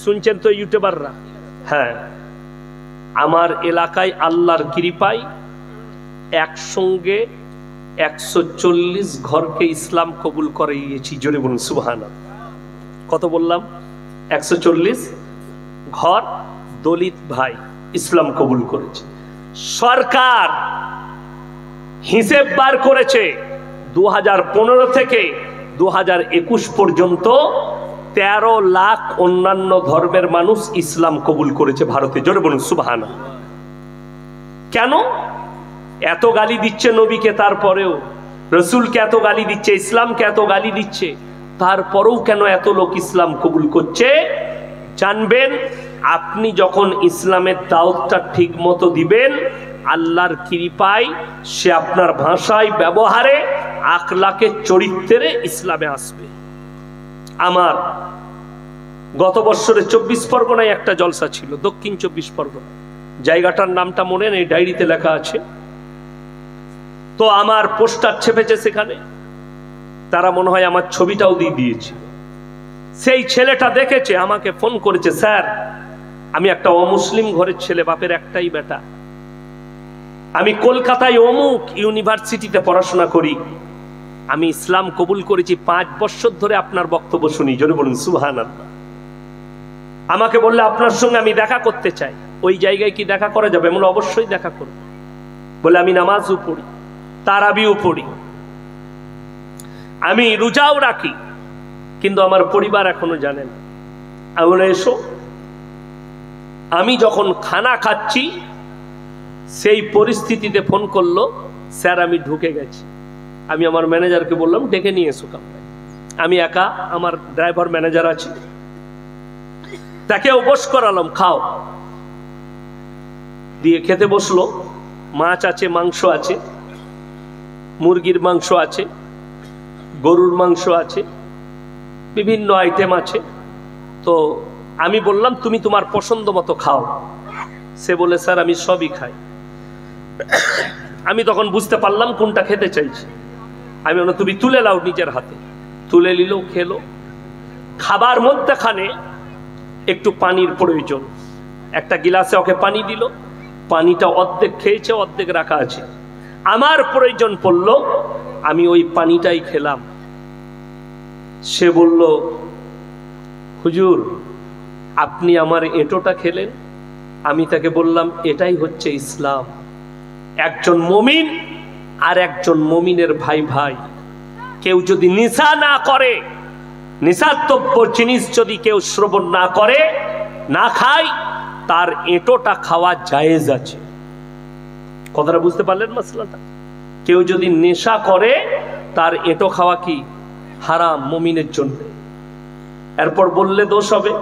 A: শুনছেন তো ইউটিউবাররা? হ্যাঁ, আমার এলাকায় আল্লাহর কৃপায় একসঙ্গে 140 ঘরকে ইসলাম কবুল করিয়েছি। জোরে বলুন সুবহানাল্লাহ। কত বললাম? 140 ঘর দলিত ভাই ইসলাম কবুল করেছে। সরকার হিসেব বার করেছে 2015 থেকে 2021 পর্যন্ত 13 লাখ অন্যান্য ধর্মের মানুষ ইসলাম কবুল করেছে ভারতে। জোরে বলুন সুবহানাল্লাহ। কেন এত গালি দিচ্ছে নবীকে? তারপরেও রসুলকে এত গালি দিচ্ছে, ইসলামকে এত গালি দিচ্ছে, তারপরেও কেন এত লোক ইসলাম কবুল করছে? জানবেন, আপনি যখন ইসলামের দাওয়াতটা ঠিক মতো দিবেন, আল্লাহর কৃপায় সে আপনার ভাষায়, ব্যবহারে, আখলাকে, চরিত্রে ইসলামে আসবে। আমার গত বছরে 24 পরগনায় একটা জলসা ছিল, দক্ষিণ 24 পরগনা, জায়গাটার নামটা মনে নেই, ডায়েরিতে লেখা আছে। তো আমার পোস্টার ছেপেছে সেখানে, তারা মনে হয় আমার ছবিটাও দিয়ে দিয়েছে। সেই ছেলেটা দেখেছে, আমাকে ফোন করেছে, স্যার আমি একটা অমুসলিম ঘরের ছেলে, বাপের একটাই বেটা, আমি কলকাতায় অমুক ইউনিভার্সিটিতে পড়াশোনা করি, আমি ইসলাম কবুল করেছি, 5 বছর ধরে আপনার বক্তব্য শুনি। জোরে বলুন সুবহানাল্লাহ। আমাকে বললে আপনার সঙ্গে আমি দেখা করতে চাই, ওই জায়গায় কি দেখা করা যাবে? বলে অবশ্যই দেখা করব। বলে আমি নামাজও পড়ি, তারাবিও পড়ি, আমি রোজাও রাখি, কিন্তু আমার পরিবার এখনো জানে না। আমি বলে এসো। আমি যখন খানা খাচ্ছি সেই পরিস্থিতিতে ফোন করলো, স্যার আমি ঢুকে গেছি। আমি আমার ম্যানেজারকে বললাম ডেকে নিয়ে এসো কামরায়। আমি একা, আমার ড্রাইভার ম্যানেজার আছে, তাকে বস করালাম, খাও। দিয়ে খেতে বসলো। মাছ আছে, মাংস আছে, মুরগির মাংস আছে, গরুর মাংস আছে, বিভিন্ন আইটেম আছে। তো আমি বললাম তুমি তোমার পছন্দ মতো খাও। সে বলে স্যার আমি সবই খাই। আমি তখন বুঝতে পারলাম কোনটা খেতে চাইছি। আমি বললাম তুমি তুলে নাও নিজের হাতে। তুলে নিল, খেলো। খাবার মধ্যখানে একটু পানির প্রয়োজন, একটা গিলাসে ওকে পানি দিল, পানিটা অর্ধেক খেয়েছে, অর্ধেক রাখা আছে। আমার প্রয়োজন পড়লো, আমি ওই পানিটাই খেলাম। সে বলল হুজুর আপনি আমার এঁটোটা খেলেন। আমি তাকে বললাম এটাই হচ্ছে ইসলাম। একজন মুমিন আর একজন মুমিনের ভাই ভাই। কেউ যদি নেশা না করে, নেশাদ্রব্য জিনিস যদি কেউ শ্রবণ না করে, না খায়, তার এঁটোটা খাওয়া জায়েজ আছে। কথাটা বুঝতে পারলেন মাসলাটা? কেউ যদি নেশা করে তার এঁটো খাওয়া কি হারাম মুমিনের জন্য। এরপর বললে দোষ হবে।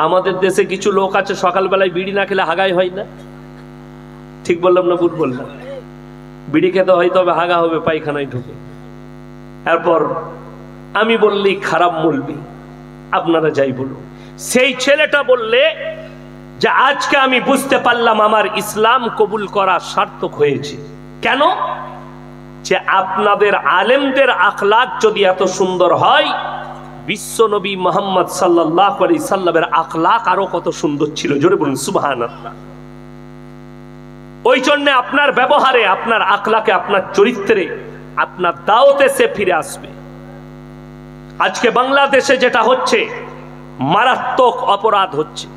A: আমাদের দেশে কিছু লোক আছে সকালবেলায় বিড়ি না খেলে হাগাই হয় না। ঠিক বললাম না ভুল বললাম? বিড়ি খেতে হয় তবে হাগা হবে পায়খানায় ঢুকে। এরপর আমি বললেই খারাপ বলবি, আপনারা যাই বলুন। সেই ছেলেটা বললে যে আজকে আমি বুঝতে পারলাম আমার ইসলাম কবুল করা সার্থক হয়েছে। কেন? যে আপনাদের আলেমদের আখলাক যদি এত সুন্দর হয়, বিশ্ব নবী মুহাম্মদ সাল্লাল্লাহু আলাইহি সাল্লামের আখলাক আরো কত সুন্দর ছিল। জোরে বলুন সুবহানাল্লাহ। ওই জন্য আপনার ব্যবহারে, আপনার আখলাকে, আপনার চরিত্রে, আপনার দাওয়াতে সে ফিরে আসবে। আজকে বাংলাদেশে যেটা হচ্ছে, মারাত্মক অপরাধ হচ্ছে।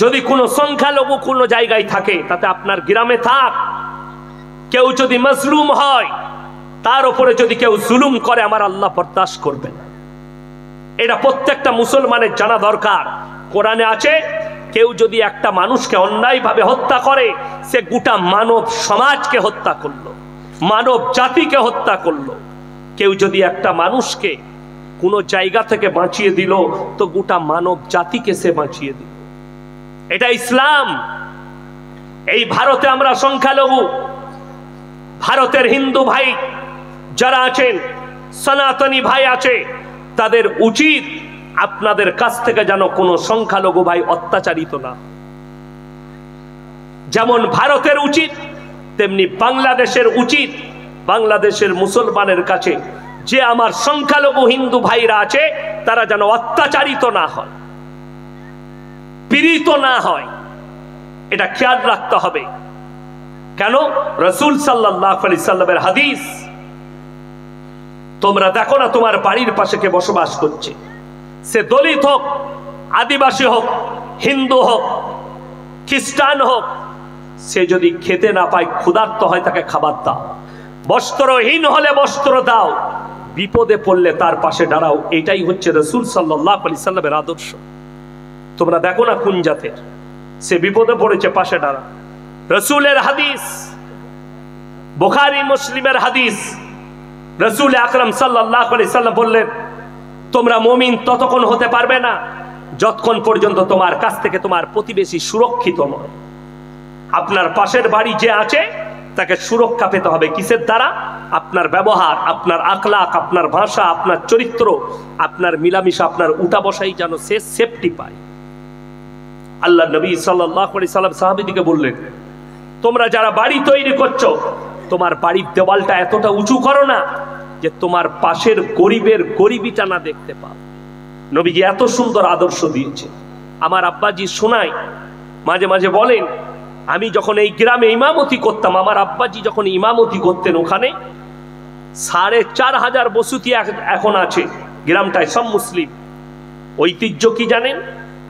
A: যদি কোনো সংখ্যালঘু কোনো জায়গায় থাকে, তাতে আপনার গ্রামে থাক, কেউ যদি মজলুম হয়, তার উপরে যদি কেউ জুলুম করে, আমার আল্লাহ বরদাস্ত করবে না। এটা প্রত্যেকটা মুসলমানের জানা দরকার। কোরআনে আছে কেউ যদি একটা মানুষকে অন্যায়ভাবে হত্যা করে, সে গোটা মানব সমাজকে হত্যা করলো, মানব জাতিকে হত্যা করলো। কেউ যদি একটা মানুষকে কোনো জায়গা থেকে বাঁচিয়ে দিল, তো গোটা মানব জাতিকে সে বাঁচিয়ে দিল। এটা ইসলাম। এই ভারতে আমরা সংখ্যালঘু, ভারতের হিন্দু ভাই যারা আছেন, সনাতনী ভাই আছে, তাদের উচিত আপনাদের কাছ থেকে যেন কোনো সংখ্যালঘু ভাই অত্যাচারিত না। যেমন ভারতের উচিত, তেমনি বাংলাদেশের উচিত বাংলাদেশের মুসলমানের কাছে যে আমার সংখ্যালঘু হিন্দু ভাইরা আছে, তারা যেন অত্যাচারিত না হয়, পীড়িত না হয়। এটা খেয়াল রাখতে হবে। কেন? রাসূল সাল্লাল্লাহু আলাইহি সাল্লামের হাদিস, তোমরা দেখো না তোমার বাড়ির পাশে কে বসবাস করছে, সে দলিত হোক, আদিবাসী হোক, হিন্দু হোক, খ্রিস্টান হোক, সে যদি খেতে না পায়, ক্ষুধার্ত হয়, তাকে খাবার দাও। বস্ত্রহীন হলে বস্ত্র দাও, বিপদে পড়লে তার পাশে দাঁড়াও। এটাই হচ্ছে রাসূল সাল্লাল্লাহু আলাইহি সাল্লামের আদর্শ। তোমরা দেখো না কোন জাতের, সে বিপদে পড়েছে, পাশে দাঁড়া। রাসূলের হাদিস, বুখারী মুসলিমের হাদিস, রাসূল আকরাম সাল্লাল্লাহু আলাইহি সাল্লাম বললেন, তোমরা মুমিন ততক্ষণ হতে পারবে না যতক্ষণ পর্যন্ত তোমার কাছ থেকে তোমার প্রতিবেশী সুরক্ষিত নয়। আপনার পাশের বাড়ি যে আছে তাকে সুরক্ষা পেতে হবে। কিসের দ্বারা? আপনার ব্যবহার, আপনার আখলাক, আপনার ভাষা, আপনার চরিত্র, আপনার মিলামিশা, আপনার উঠা বসাই যেন সে সেফটি পায়। আল্লাহ নবী সাল্লাল্লাহু আলাইহি সাল্লাম সাহাবীদেরকে বললেন, তোমরা যারা বাড়ি তৈরি করছো, তোমার বাড়ির দেওয়ালটা এতটা উঁচু করো না যে তোমার পাশের গরিবের গরিবিটা না দেখতে পাও। নবীজি এত সুন্দর আদর্শ দিয়েছে। আমার আব্বাজি শোনায়, মাঝে মাঝে বলেন, আমি যখন এই গ্রামে ইমামতি করতাম, আমার আব্বাজি যখন ইমামতি করতেন, ওখানে 4500 বসতি এখন আছে গ্রামটায়, সব মুসলিম। ঐতিহ্য কি জানেন?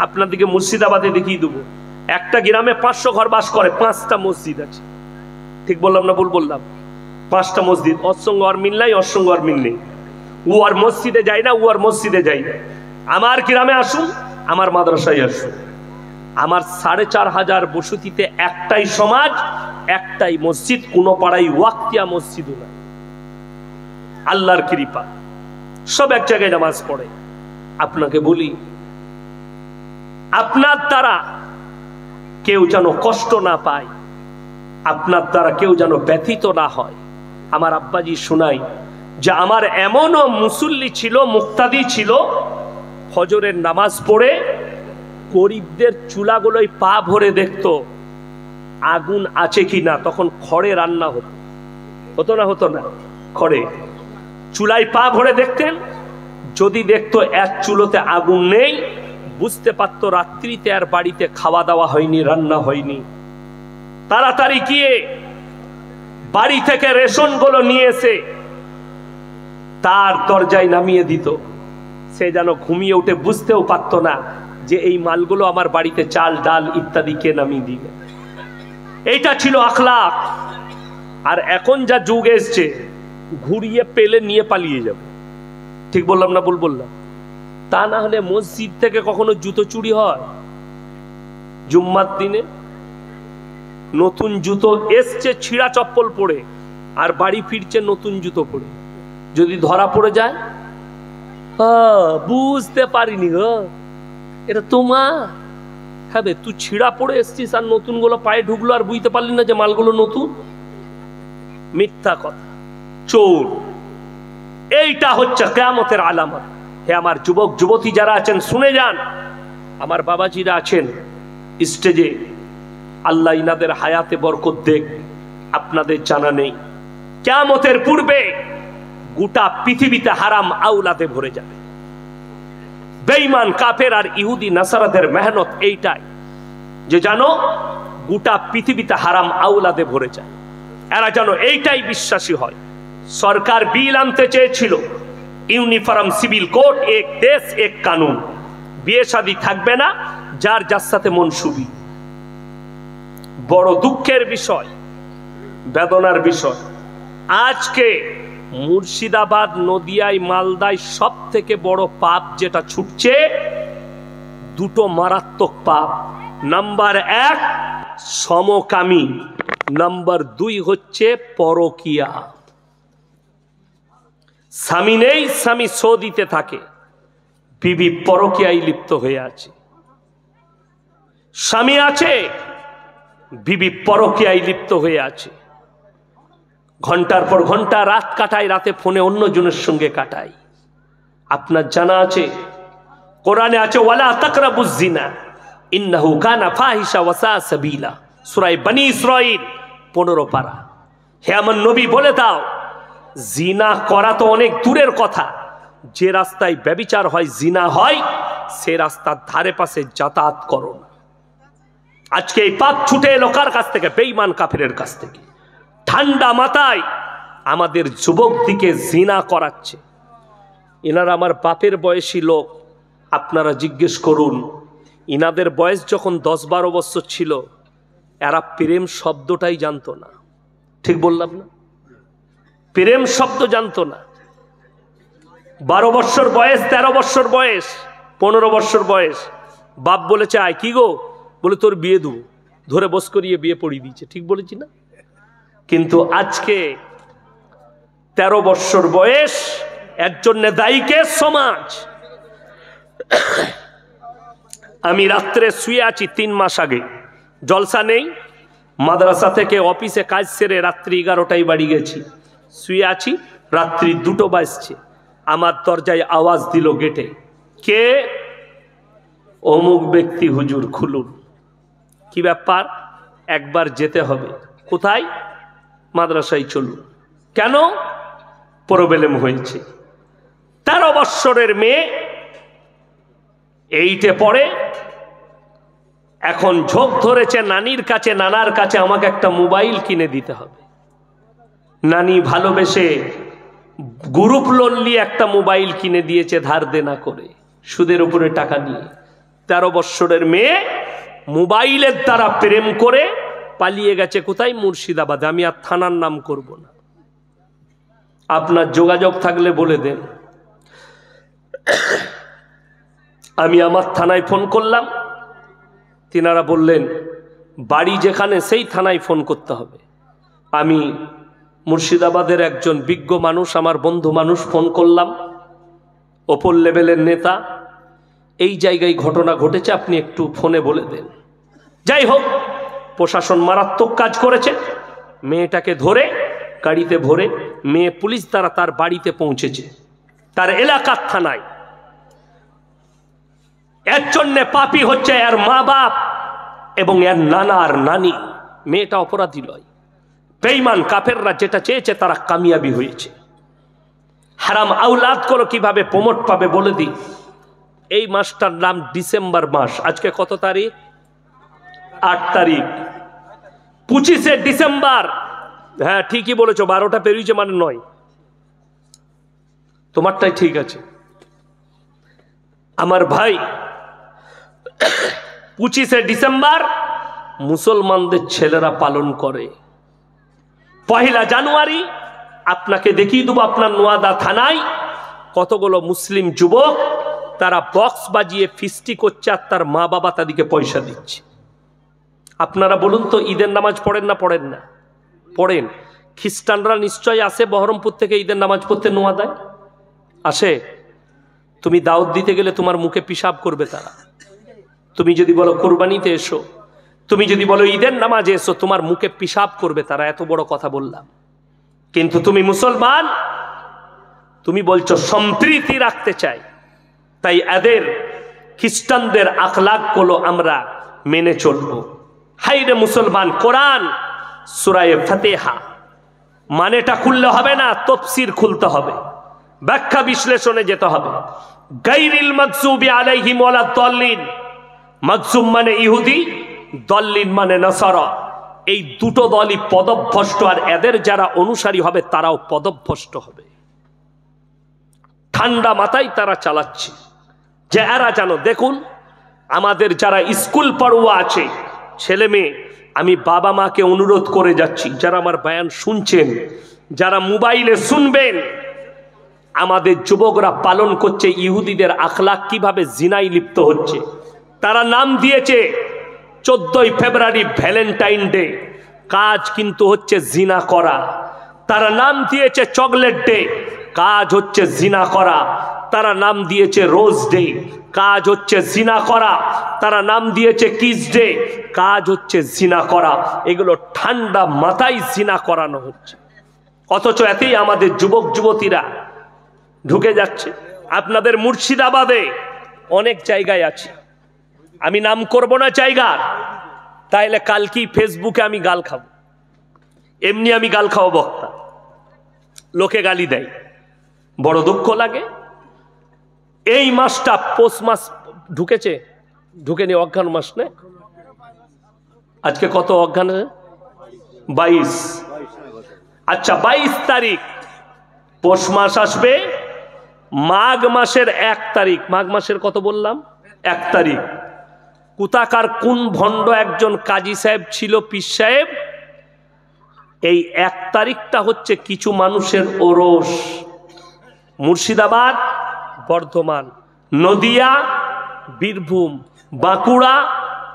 A: আপনাদেরকে মুর্শিদাবাদে দেখিয়ে দেবো। একটা গ্রামে 500 ঘর বাস করে, 5টা মসজিদ আছে। ঠিক বললাম না ভুল বললাম? 5টা মসজিদ। ওর সঙ্গে আর মিল নাই, ওর সঙ্গে আর মিল নেই। ও আর মসজিদে যায় না, ও আর মসজিদে যায় না। আমার গ্রামে আসুন, আমার মাদ্রাসায় আসুন। আমার 4500 বসতিতে একটাই সমাজ, একটাই মসজিদ, কোনো পাড়ায় ওয়াক্তিয়া মসজিদও নাই। আল্লাহর কৃপা, সব এক জায়গায় নামাজ পড়ে। আপনাকে বলি, আপনার দ্বারা কেউ যেন কষ্ট না পায়, আপনার দ্বারা কেউ যেন ব্যথিত না হয়। আমার আব্বাজি শোনাই যে আমার এমনও মুসল্লি ছিল, মুক্তাদি ছিল, ফজরের নামাজ পড়ে গরিবদের চুলাগুলোই পা ভরে দেখতো আগুন আছে কি না। তখন খড়ে রান্না হতো, হতো না? হতো না? খড়ে চুলায় পা ভরে দেখতেন। যদি দেখতো এক চুলোতে আগুন নেই, বুঝতে পারতো রাত্রিতে আর বাড়িতে খাওয়া দাওয়া হয়নি, রান্না হয়নি। তাড়াতাড়ি গিয়ে বাড়ি থেকে রেশনগুলো নিয়ে এসে তার দরজায় নামিয়ে দিত। সে যেন ঘুমিয়ে উঠে বুঝতেও পারতো না যে এই মালগুলো আমার বাড়িতে চাল ডাল ইত্যাদি কে নামিয়ে দিবে। এইটা ছিল আখলাক। আর এখন যা যুগ এসছে, ঘুরিয়ে পেলে নিয়ে পালিয়ে যাবে। ঠিক বললাম না ভুল বললাম? তা না হলে মসজিদ থেকে কখনো জুতো চুরি হয়? জুম্মার দিনে নতুন জুতো এসছে ছিঁড়া চপ্পল পরে, আর বাড়ি ফিরছে নতুন জুতো পরে। যদি ধরা পড়ে যায়, বুঝতে পারিনি গো, এটা তোমার। হ্যাঁ, তুই ছিঁড়া পড়ে এসছিস আর নতুন গুলো পায়ে ঢুকলো আর বুঝতে পারলি না যে মালগুলো নতুন? মিথ্যা কথা, চোর। এইটা হচ্ছে কিয়ামতের আলামত। হে আমার যুবক যুবতী যারা আছেন, শুনে যান। আমার বাবাজিরা আছেন স্টেজে, আল্লাহ ইনাদের হায়াতে বরকত দেখ। আপনাদের জানা নেই, কিয়ামতের পূর্বে গোটা পৃথিবীতে হারাম আওলাদে ভরে যাবে। বেঈমান কাফের আর ইহুদি নাসারাদের মেহনত এইটাই যে জানো গোটা পৃথিবীতে হারাম আওলাদে ভরে যায়। এরা যেন এইটাই বিশ্বাসী হয়। সরকার বিল আনতে চেয়েছিল, ইউনিফর্ম সিভিল কোড, এক দেশ এক কানুন, বিয়ে শাদী থাকবে না, যার যার সাথে মনসুবি। বড় দুঃখের বিষয়, বেদনার বিষয়, আজকে মুর্শিদাবাদ, নদিয়ায়, মালদায় সব থেকে বড় পাপ যেটা ছুটছে, দুটো মারাত্মক পাপ। নাম্বার 1 সমকামী, নাম্বার 2 হচ্ছে পরকিয়া। স্বামী নেই, স্বামী সৌদিতে থাকে, বিবি পরকিয়ায় লিপ্ত হয়ে আছে। স্বামী আছে, বিবি পরকিয়ায় লিপ্ত হয়ে আছে। ঘন্টার পর ঘন্টা রাত কাটায়, রাতে ফোনে অন্যজনের সঙ্গে কাটায়। আপনার জানা আছে, কোরআনে আছে ওয়ালা তাকরাবুজ জিনা ইন্নাহু কানা ফাহিশা ওয়া সা সাবিলা, সূরা বনী ইসরাঈল 15 পারা। হে আমার নবী, বলে দাও, জিনা করা তো অনেক দূরের কথা, যে রাস্তায় ব্যভিচার হয়, জিনা হয়, সে রাস্তার ধারে পাশে যাতায়াত করো না। আজকে এই পাপ ছুটে এলো কার কাছ থেকে? বেঈমান কাফেরের কাছ থেকে। ঠান্ডা মাথায় আমাদের যুবক দিকে জিনা করাচ্ছে। এনারা আমার বাপের বয়সী লোক। আপনারা জিজ্ঞেস করুন, ইনাদের বয়স যখন 10-12 বছর ছিল, এরা প্রেম শব্দটাই জানতো না। ঠিক বললাম না? প্রেম শব্দ জানতো না। 12 বছর বয়স, 13 বছর বয়স, 15 বছর বয়স, বাপ বলেছে আয়, কি গো? বলে তোর বিয়ে দেবো। ধরে বস করিয়ে বিয়ে পড়িয়ে দিয়েছে। ঠিক বলেছি না? কিন্তু আজকে 13 বছর বয়স, এর জন্য দায়ীকে সমাজ। আমি রাত্রে শুয়ে আছি 3 মাস আগে, জলসা নেই, মাদ্রাসা থেকে অফিসে কাজ সেরে রাত্রি 11টায় বাড়ি গেছি। শুয়ে আছি, রাত্রি 2টো বাজছে। আমার দরজায় আওয়াজ দিল গেটে, কে? অমুক ব্যক্তি হুজুর, খুলুন। কি ব্যাপার? একবার যেতে হবে। কোথায়? মাদ্রাসায় চলুন। কেন? প্রবলেম হয়েছে। 13 বৎসরের মেয়ে, 8-এ পড়ে, এখন ঝোঁক ধরেছে নানির কাছে, নানার কাছে আমাকে একটা মোবাইল কিনে দিতে হবে। নানি ভালোবেসে গ্রুপ লোন নিয়ে একটা মোবাইল কিনে দিয়েছে ধার দেনা করে। সুদের উপরে টাকা নিয়ে। 13 বৎসরের মেয়ে মোবাইলের দ্বারা প্রেম করে পালিয়ে গেছে কোথায়? মুর্শিদাবাদে। আমি আর থানার নাম করব না, আপনার যোগাযোগ থাকলে বলে দেন। আমি আমার থানায় ফোন করলাম, তিনারা বললেন বাড়ি যেখানে সেই থানায় ফোন করতে হবে। আমি মুর্শিদাবাদের একজন বিজ্ঞ মানুষ, আমার বন্ধু মানুষ, ফোন করলাম, ওপর লেভেলের নেতা, এই জায়গায় ঘটনা ঘটেছে, আপনি একটু ফোনে বলে দেন। যাই হোক, প্রশাসন মারাত্মক কাজ করেছে। মেয়েটাকে ধরে গাড়িতে ভরে মেয়ে পুলিশ দ্বারা তার বাড়িতে পৌঁছেছে, তার এলাকার থানায়। এর জন্যে পাপী হচ্ছে এর মা বাপ এবং এর নানা আর নানি। মেয়েটা অপরাধী নয়, বেঈমান কাফেররা যেটা চেয়েছে তারা কামিয়াবি হয়েছে। হারাম আওলাদ গুলো কিভাবে প্রমোট পাবে বলে দিই। এই মাসটার নাম ডিসেম্বর মাস। আজকে কত তারিখ? 8 তারিখ। 25শে ডিসেম্বর, হ্যাঁ ঠিকই বলেছো, 12টা পেরিয়েছে মানে 9। তোমারটাই ঠিক আছে আমার ভাই। 25শে ডিসেম্বর মুসলমানদের ছেলেরা পালন করে। 1 জানুয়ারি আপনাকে দেখিয়ে দেবো আপনার নোয়াদা থানায় কতগুলো মুসলিম যুবক তারা বক্স বাজিয়ে ফিস্টি করছে আর তার মা বাবা তাদেরকে পয়সা দিচ্ছে। আপনারা বলুন তো, ঈদের নামাজ পড়েন না পড়েন না? পড়েন। খ্রিস্টানরা নিশ্চয় আসে বহরমপুর থেকে ঈদের নামাজ পড়তে নোয়াদায়, আসে। তুমি দাওয়াত দিতে গেলে তোমার মুখে পিশাব করবে তারা। তুমি যদি বলো কোরবানিতে এসো, তুমি যদি বলো ঈদের নামাজে এসো, তোমার মুখে পিশাব করবে তারা। এত বড় কথা বললাম, কিন্তু তুমি মুসলমান, তুমি বলছো সম্প্রীতি রাখতে চাই, তাই এদের খ্রিস্টানদের আখলাক গুলো আমরা মেনে চলবো। হাইরে মুসলমান, কোরআন সূরা ফাতিহা মানেটা খুললে হবে না, তাফসীর খুলতে হবে, ব্যাখ্যা বিশ্লেষণে যেতে হবে। গায়রিল মাগযুবি আলাইহিম ওয়ালাদ দাল্লিন, মাগযুব মানে ইহুদি, দাল্লিন মানে নাসারা। এই দুটো দলই পদভ্রষ্ট, আর এদের যারা অনুসারী হবে তারাও পদভ্রষ্ট হবে। ঠান্ডা মাথায় তারা চালাচ্ছে যে এরা জানো। দেখুন আমাদের যারা স্কুল পড়ুয়া আছে ছেলে মেয়ে, আমি বাবা মাকে অনুরোধ করে যাচ্ছি, যারা আমার বয়ান শুনছেন, যারা মোবাইলে শুনবেন, আমাদের যুবকরা পালন করছে ইহুদিদের আখলাক, কিভাবে জিনায় লিপ্ত হচ্ছে। তারা নাম দিয়েছে 14ই ফেব্রুয়ারি ভ্যালেন্টাইন ডে, কাজ কিন্তু হচ্ছে জিনা করা। তারা নাম দিয়েছে চকলেট ডে, কাজ হচ্ছে জিনা করা। তারা নাম দিয়েছে রোজ ডে, কাজ হচ্ছে জিনা করা। তারা নাম দিয়েছে কিস ডে, কাজ হচ্ছে জিনা করা। এগুলো ঠান্ডা মাথায় জিনা করানো হচ্ছে, অথচ এতেই আমাদের যুবক যুবতীরা ঢুকে যাচ্ছে। আপনাদের মুর্শিদাবাদে অনেক জায়গায় আছে, আমি নাম করব না জায়গা, তাইলে কালকেই ফেসবুকে আমি গাল খাবো। এমনি আমি গাল খাওয়া বক্তা, লোকে গালি দেয়, বড় দুঃখ লাগে। এই মাসটা পৌষ মাস ঢুকেছে, ঢুকেনি, অজ্ঞান মাস না? আজকে কত অজ্ঞান? 22। আচ্ছা 22 তারিখ পৌষ মাস আসবে, মাঘ মাসের 1 তারিখ। মাঘ মাসের কত বললাম? 1 তারিখ। কোথাকার কোন ভণ্ড একজন কাজী সাহেব ছিল, পীর সাহেব, এই 1 তারিখটা হচ্ছে কিছু মানুষের ওরস। মুর্শিদাবাদ, বর্ধমান, নদিয়া, বীরভূম, বাঁকুড়া,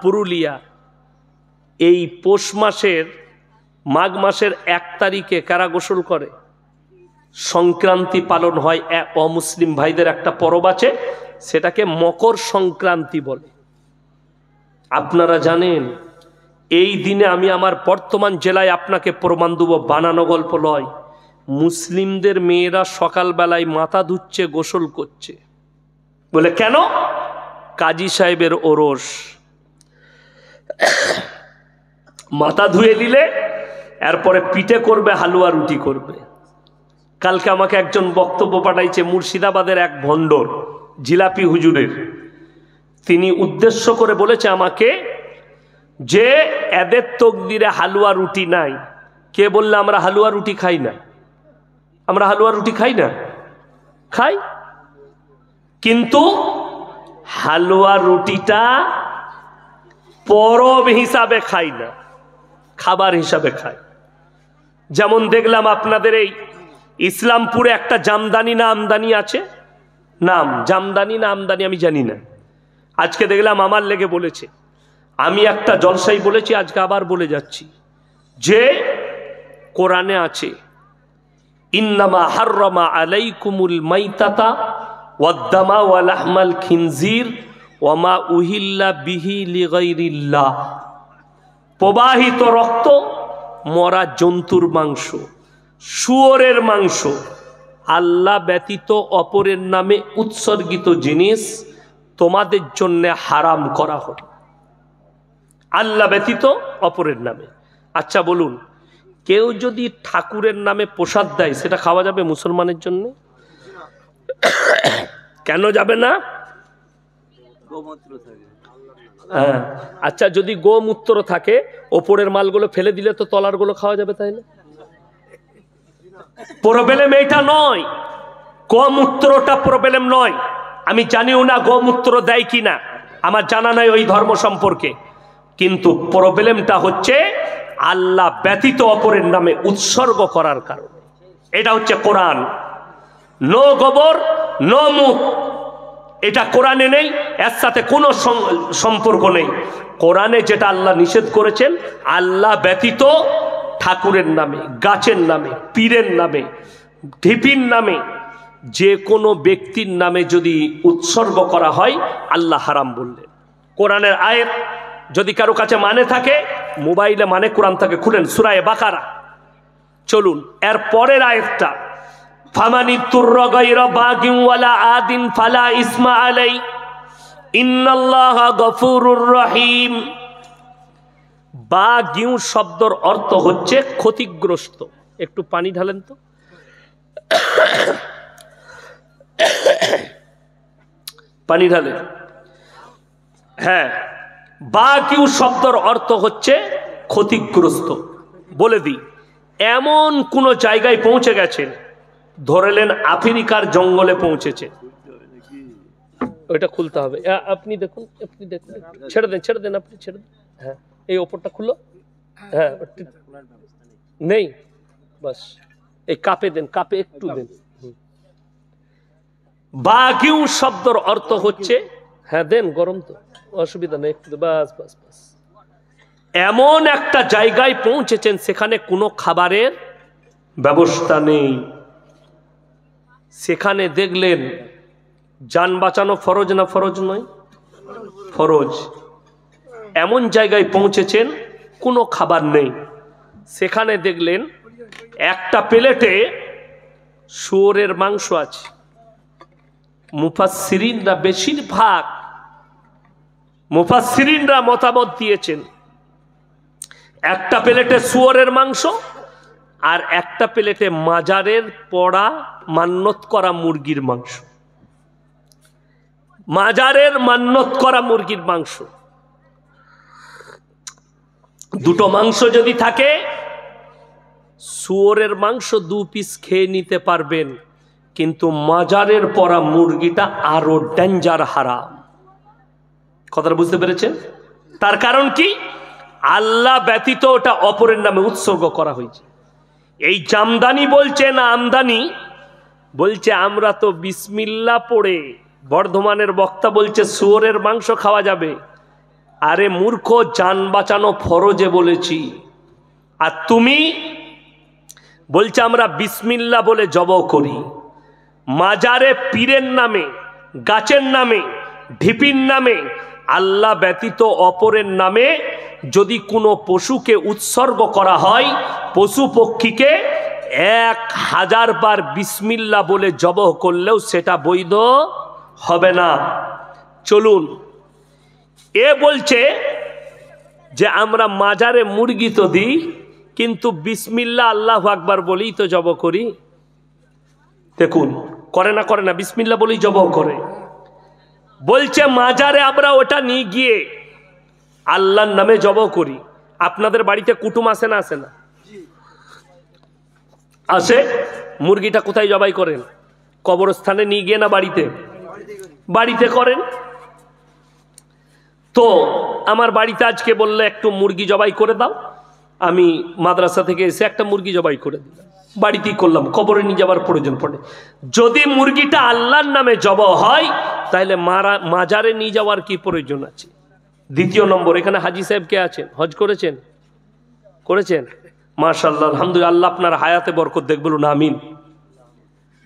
A: পুরুলিয়া, এই পৌষ মাসের মাঘ মাসের 1 তারিখে কারা গোসল করে? সংক্রান্তি পালন হয়। অমুসলিম ভাইদের একটা পরব আছে, সেটাকে মকর সংক্রান্তি বলে। আপনারা জানেন এই দিনে আমি আমার বর্তমান জেলায় আপনাকে প্রমাণ দেবো, বানানো গল্প নয়। মুসলিমদের মেয়েরা সকালবেলায় মাথা ধুচ্ছে, গোসল করছে। বলে কেন? কাজী সাহেবের ওরস। মাথা ধুয়ে দিলে এরপরে পিঠে করবে, হালুয়া রুটি করবে। কালকে আমাকে একজন বক্তব্য পাঠাইছে মুর্শিদাবাদের এক ভণ্ডর, জিলাপি হুজুরের। তিনি উদ্দেশ্য করে বলেছে আমাকে যে এদের তকদিরে হালুয়া রুটি নাই। কে বললে আমরা হালুয়া রুটি খাই না? আমরা হালুয়া রুটি খাই না, খাই, কিন্তু হালুয়া রুটিটা পরব হিসাবে খাই না, খাবার হিসাবে খাই। যেমন দেখলাম আপনাদের এই ইসলামপুরে একটা জামদানি না আমদানি আছে, নাম জামদানি না আমদানি আমি জানি না, আজকে দেখলাম আমার লেগে বলেছে, আমি একটা জলসাই বলেছি, আজকে আবার বলে যাচ্ছি যে কোরআনে আছে ইন্নামা হাররামা আলাইকুমুল মাইতাতা ওয়াদ-দামা ওয়া লাহমাল খিনজির ওয়া মা উহিল্লা বিহি লিগাইরিল্লাহ। প্রবাহিত রক্ত, মরা জন্তুর মাংস, শুয়োরের মাংস, আল্লাহ ব্যতীত অপরের নামে উৎসর্গিত জিনিস তোমাদের জন্য হারাম করা হলো, আল্লাহ ব্যতীত অপরের নামে। আচ্ছা বলুন, কেউ যদি ঠাকুরের নামে প্রসাদ দেয় সেটা খাওয়া যাবে মুসলমানের জন্য? কেন যাবে না? হ্যাঁ, আচ্ছা যদি গোমূত্র থাকে, ওপরের মালগুলো ফেলে দিলে তো তলার গুলো খাওয়া যাবে, তাই না? প্রবলেম এইটা নয়, গোমূত্রটা প্রবলেম নয়। আমি জানিও না গোমূত্র দেয় কিনা, আমার জানা নাই ওই ধর্ম সম্পর্কে, কিন্তু প্রবলেমটা হচ্ছে আল্লাহ ব্যতীত অপরের নামে উৎসর্গ করার কারণে। এটা হচ্ছে কোরআন, নো গোবর নো মুখ, এটা কোরআনে নেই, এর সাথে কোনো সম্পর্ক নেই। কোরআনে যেটা আল্লাহ নিষেধ করেছেন, আল্লাহ ব্যতীত ঠাকুরের নামে, গাছের নামে, পীরের নামে, ঢিপির নামে, যে কোনো ব্যক্তির নামে যদি উৎসর্গ করা হয় আল্লাহ হারাম বললেন। কোরআনের আয়াত যদি কারো কাছে মানে থাকে, মোবাইলে মানে কোরআন থেকে খুলেন, সূরা বাকারা। চলুন এর পরের আয়াতটা, ফামানিতুররা গায়রা বাগিন ওয়ালা আদিন ফালা ইসমা আলাই ইন্নাল্লাহা গফুরুর রহিম। বাগিউ শব্দের অর্থ হচ্ছে ক্ষতিগ্রস্ত। একটু পানি ঢালেন তো, পানি ঢালেন। হ্যাঁ, বাগিউ শব্দের অর্থ হচ্ছে ক্ষতিগ্রস্ত। বলে দিই, এমন কোন জায়গায় পৌঁছে গেছেন, ধরেলেন আফ্রিকার জঙ্গলে পৌঁছেছে, ওইটা খুলতে হবে। আপনি দেখুন, আপনি দেখুন, ছেড়ে দেন, ছেড়ে দেন, আপনি ছেড়ে দেন। হ্যাঁ, এই ওপরটা খুলো। হ্যাঁ, নেই, বাস এই কাপে দেন, কাপে একটু দেন। বাগিউ শব্দের অর্থ হচ্ছে, হ্যাঁ দেন, গরম তো, অসুবিধা নেই, একটু, বাস বাস বাস। এমন একটা জায়গায় পৌঁছেছেন সেখানে কোনো খাবারের ব্যবস্থা নেই। সেখানে দেখলেন জান বাঁচানো ফরজ না ফরজ নয়? ফরজ। এমন জায়গায় পৌঁছেছেন কোনো খাবার নেই, সেখানে দেখলেন একটা প্লেটে শুয়োরের মাংস আছে। মুফাসসিরিনরা, বেশিরভাগ মুফাসসিরিনরা মতামত দিয়েছেন একটা প্লেটে শুয়োরের মাংস আর একটা প্লেটে মাজারের পড়া মান্নত করা মুরগির মাংস। মাজারের মান্নত করা মুরগির মাংস, দুটো মাংস যদি থাকে, শুয়োরের মাংস 2 পিস খেয়ে নিতে পারবেন, কিন্তু মাজারের পড়া মুরগিটা আরো ডেঞ্জার হারাম। কথাটা বুঝতে পেরেছেন? তার কারণ কি? আল্লাহ ব্যতীত ওটা অপরের নামে উৎসর্গ করা হয়েছে। এই জামদানি বলছে না আমদানি বলছে, আমরা তো বিসমিল্লাহ পড়ে, বর্ধমানের বক্তা বলছে শুয়োরের মাংস খাওয়া যাবে। আরে মূর্খ, জান বাঁচানো ফরজে বলেছি, আর তুমি বলছে আমরা বিসমিল্লাহ বলে জবাহ করি। মাজারে পীরের নামে, গাছের নামে, ঢিপির নামে, আল্লাহ ব্যতীত অপরের নামে যদি কোনো পশুকে উৎসর্গ করা হয়, পশু পক্ষীকে 1000 বার বিসমিল্লাহ বলে জবাহ করলেও সেটা বৈধ হবে না। চলুন, এ বলছে যে আমরা মাজারে মুরগি তো দিই, কিন্তু বিসমিল্লাহ আল্লাহু আকবার বলেই তো জবাহ করি। দেখুন, করে না করে না, বিসমিল্লাহ বলেই জবাহ করে। বলছে মাজারে আমরা ওটা নিয়ে গিয়ে আল্লাহর নামে জবাহ করি। আপনাদের বাড়িতে কুটুম আসে না? আসে না? আসে। মুরগিটা কোথায় জবাই করেন? কবরস্থানে নিয়ে গিয়ে না বাড়িতে? বাড়িতে করেন। তো আমার বাড়িতে আজকে বললে একটু মুরগি জবাই করে দাও, আমি মাদ্রাসা থেকে এসে একটা মুরগি জবাই করে দিলাম, বাড়িতেই করলাম, কবরে নিয়ে যাওয়ার প্রয়োজন পড়ে। যদি মুরগিটা আল্লাহর নামে জবাই হয় তাহলে মাজারে নিয়ে যাওয়ার কি প্রয়োজন আছে? দ্বিতীয় নম্বর, এখানে হাজি সাহেব কে আছেন? হজ করেছেন? করেছেন? মাশাআল্লাহ, আলহামদুলিল্লাহ, আল্লাহ আপনার হায়াতে বরকত দেখ, বলুন আমিন।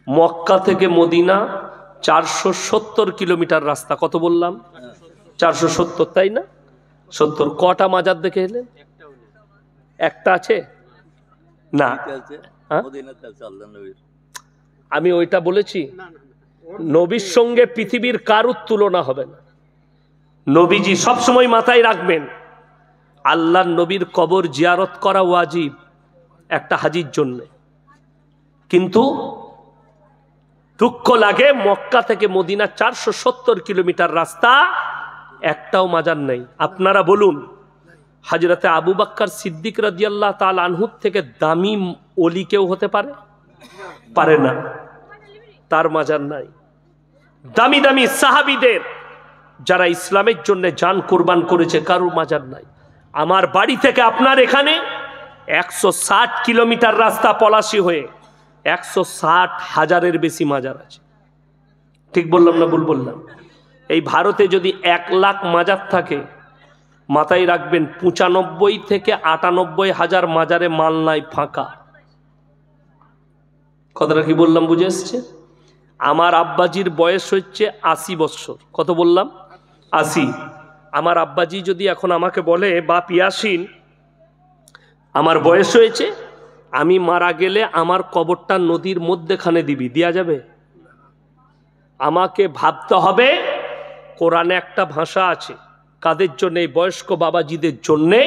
A: মক্কা থেকে মদিনা 470 কিলোমিটার রাস্তা। কত বললাম? 470, তাই না? 70। কটা মাজার দেখে এলেন? একটা আছে না? আমি ওইটা বলেছি, নবীর সঙ্গে পৃথিবীর কারুর তুলনা হবে না। নবীজি সবসময় মাথায় রাখবেন, আল্লাহর নবীর কবর জিয়ারত করা ওয়াজিব একটা হাজির জন্য। কিন্তু দুঃখ লাগে, মক্কা থেকে মদিনা 470 কিলোমিটার রাস্তা, একটাও মাজার নেই। আপনারা বলুন, হযরতে আবু বকর সিদ্দিক রাদিয়াল্লাহু তাআলা আনহু থেকে দামি ওলি কেউ হতে পারে? পারে না, তার মাজার নাই। দামি দামি সাহাবীদের যারা ইসলামের জন্য জান কুরবান করেছে, কারুর মাজার নাই। আমার বাড়ি থেকে আপনার এখানে 160 কিলোমিটার রাস্তা পলাশী হয়ে 160,000-এর বেশি মাজার আছে। ঠিক বললাম না ভুল বললাম? এই ভারতে যদি 1 লাখ মাজার থাকে, মাথায় রাখবেন 95 থেকে 98 হাজার মাজারে মাল নাই, ফাঁকা। কথাটা কি বললাম বুঝে এসছে? আমার আব্বাজির বয়স হচ্ছে 80 বছর। কত বললাম? 80। আমার আব্বাজি যদি এখন আমাকে বলে, বাপ ইয়াসিন আমার বয়স হয়েছে, আমি মারা গেলে আমার কবরটা নদীর মধ্যেখানে দিবি, দেয়া যাবে? আমাকে ভাবতে হবে, কোরআনে একটা ভাষা আছে, কাদের জন্য? এই বয়স্ক বাবাজিদের জন্যে,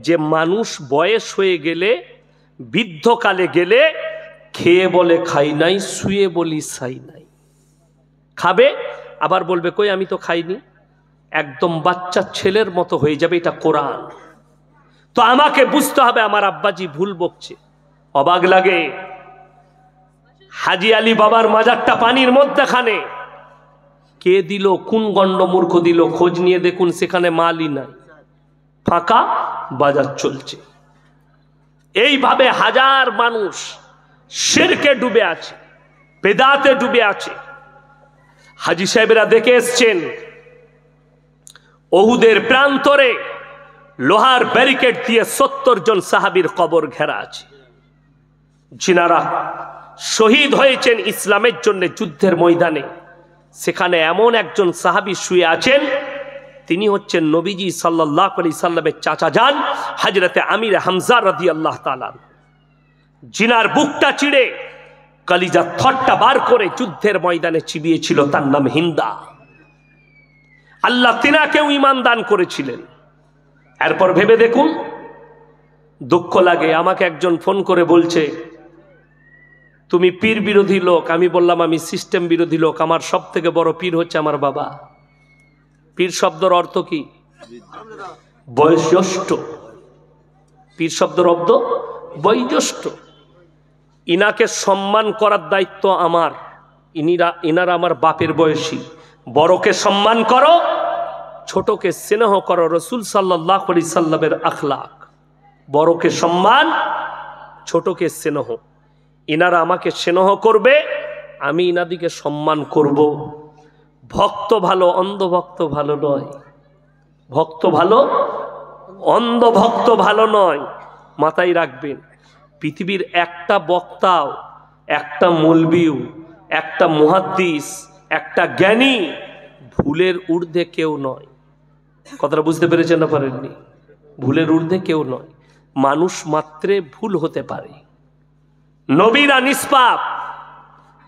A: যে মানুষ বয়স হয়ে গেলে, বৃদ্ধকালে গেলে, খেয়ে বলে খাই নাই, শুয়ে বলি সাই নাই। খাবে, আবার বলবে কই আমি তো খাইনি, একদম বাচ্চা ছেলের মতো হয়ে যাবে। এটা কোরআন। তো আমাকে বুঝতে হবে আমার আব্বাজি ভুল বকছে। অবাক লাগে, হাজি আলী বাবার মাজারটা পানির মধ্যখানে, কে দিল? কোন গন্ডমূর্খ দিল? খোঁজ নিয়ে দেখুন, সেখানে মালই নাই, ফাঁকা, বাজার চলছে। এইভাবে হাজার মানুষ শিরকে ডুবে আছে, বেদাতে ডুবে আছে। হাজি সাহেবরা দেখে এসছেন, ওহুদের প্রান্তরে লোহার ব্যারিকেড দিয়ে 70 জন সাহাবীর কবর ঘেরা আছে, যিনারা শহীদ হয়েছেন ইসলামের জন্য যুদ্ধের ময়দানে। সেখানে এমন একজন সাহাবী শুয়ে আছেন, তিনি হচ্ছেন নবীজি সাল্লাল্লাহু আলাইহি সাল্লামের চাচা যান হযরতে আমির হামজা রাদিয়াল্লাহু তাআলা, যিনার বুকটা চিড়ে কলিজা থটটা বার করে যুদ্ধের ময়দানে চিবিয়েছিল, তার নাম হিন্দা। আল্লাহ তিনাকেও ঈমান দান করেছিলেন। এরপর ভেবে দেখুন, দুঃখ লাগে। আমাকে একজন ফোন করে বলছে, তুমি পীর বিরোধী লোক। আমি বললাম আমি সিস্টেম বিরোধী লোক, আমার সব থেকে বড় পীর হচ্ছে আমার বাবা। পীর শব্দের অর্থ কি? বয়োজ্যেষ্ঠ। পীর শব্দের অর্থ বয়োজ্যেষ্ঠ। ইনাকে সম্মান করার দায়িত্ব আমার। ইনারা আমার বাপের বয়সী। বড়কে সম্মান করো, ছোটকে স্নেহ করো, রাসূল সাল্লাল্লাহু আলাইহি সাল্লামের আখলাক। বড়কে সম্মান, ছোটকে স্নেহ। ইনারা আমাকে স্নেহ করবে, আমি ইনাদিকে সম্মান করব। ভক্ত ভালো, অন্ধভক্ত ভালো নয়। ভক্ত ভালো, অন্ধভক্ত ভালো নয়। মাথায় রাখবেন, পৃথিবীর একটা বক্তাও, একটা মৌলবীও, একটা মুহাদ্দিস, একটা জ্ঞানী ভুলের ঊর্ধ্বে কেউ নয়। কথাটা বুঝতে পেরেছেন না পারেননি? ভুলের ঊর্ধ্বে কেউ নয়। মানুষ মাত্রে ভুল হতে পারে। নবীরা নিষ্পাপ,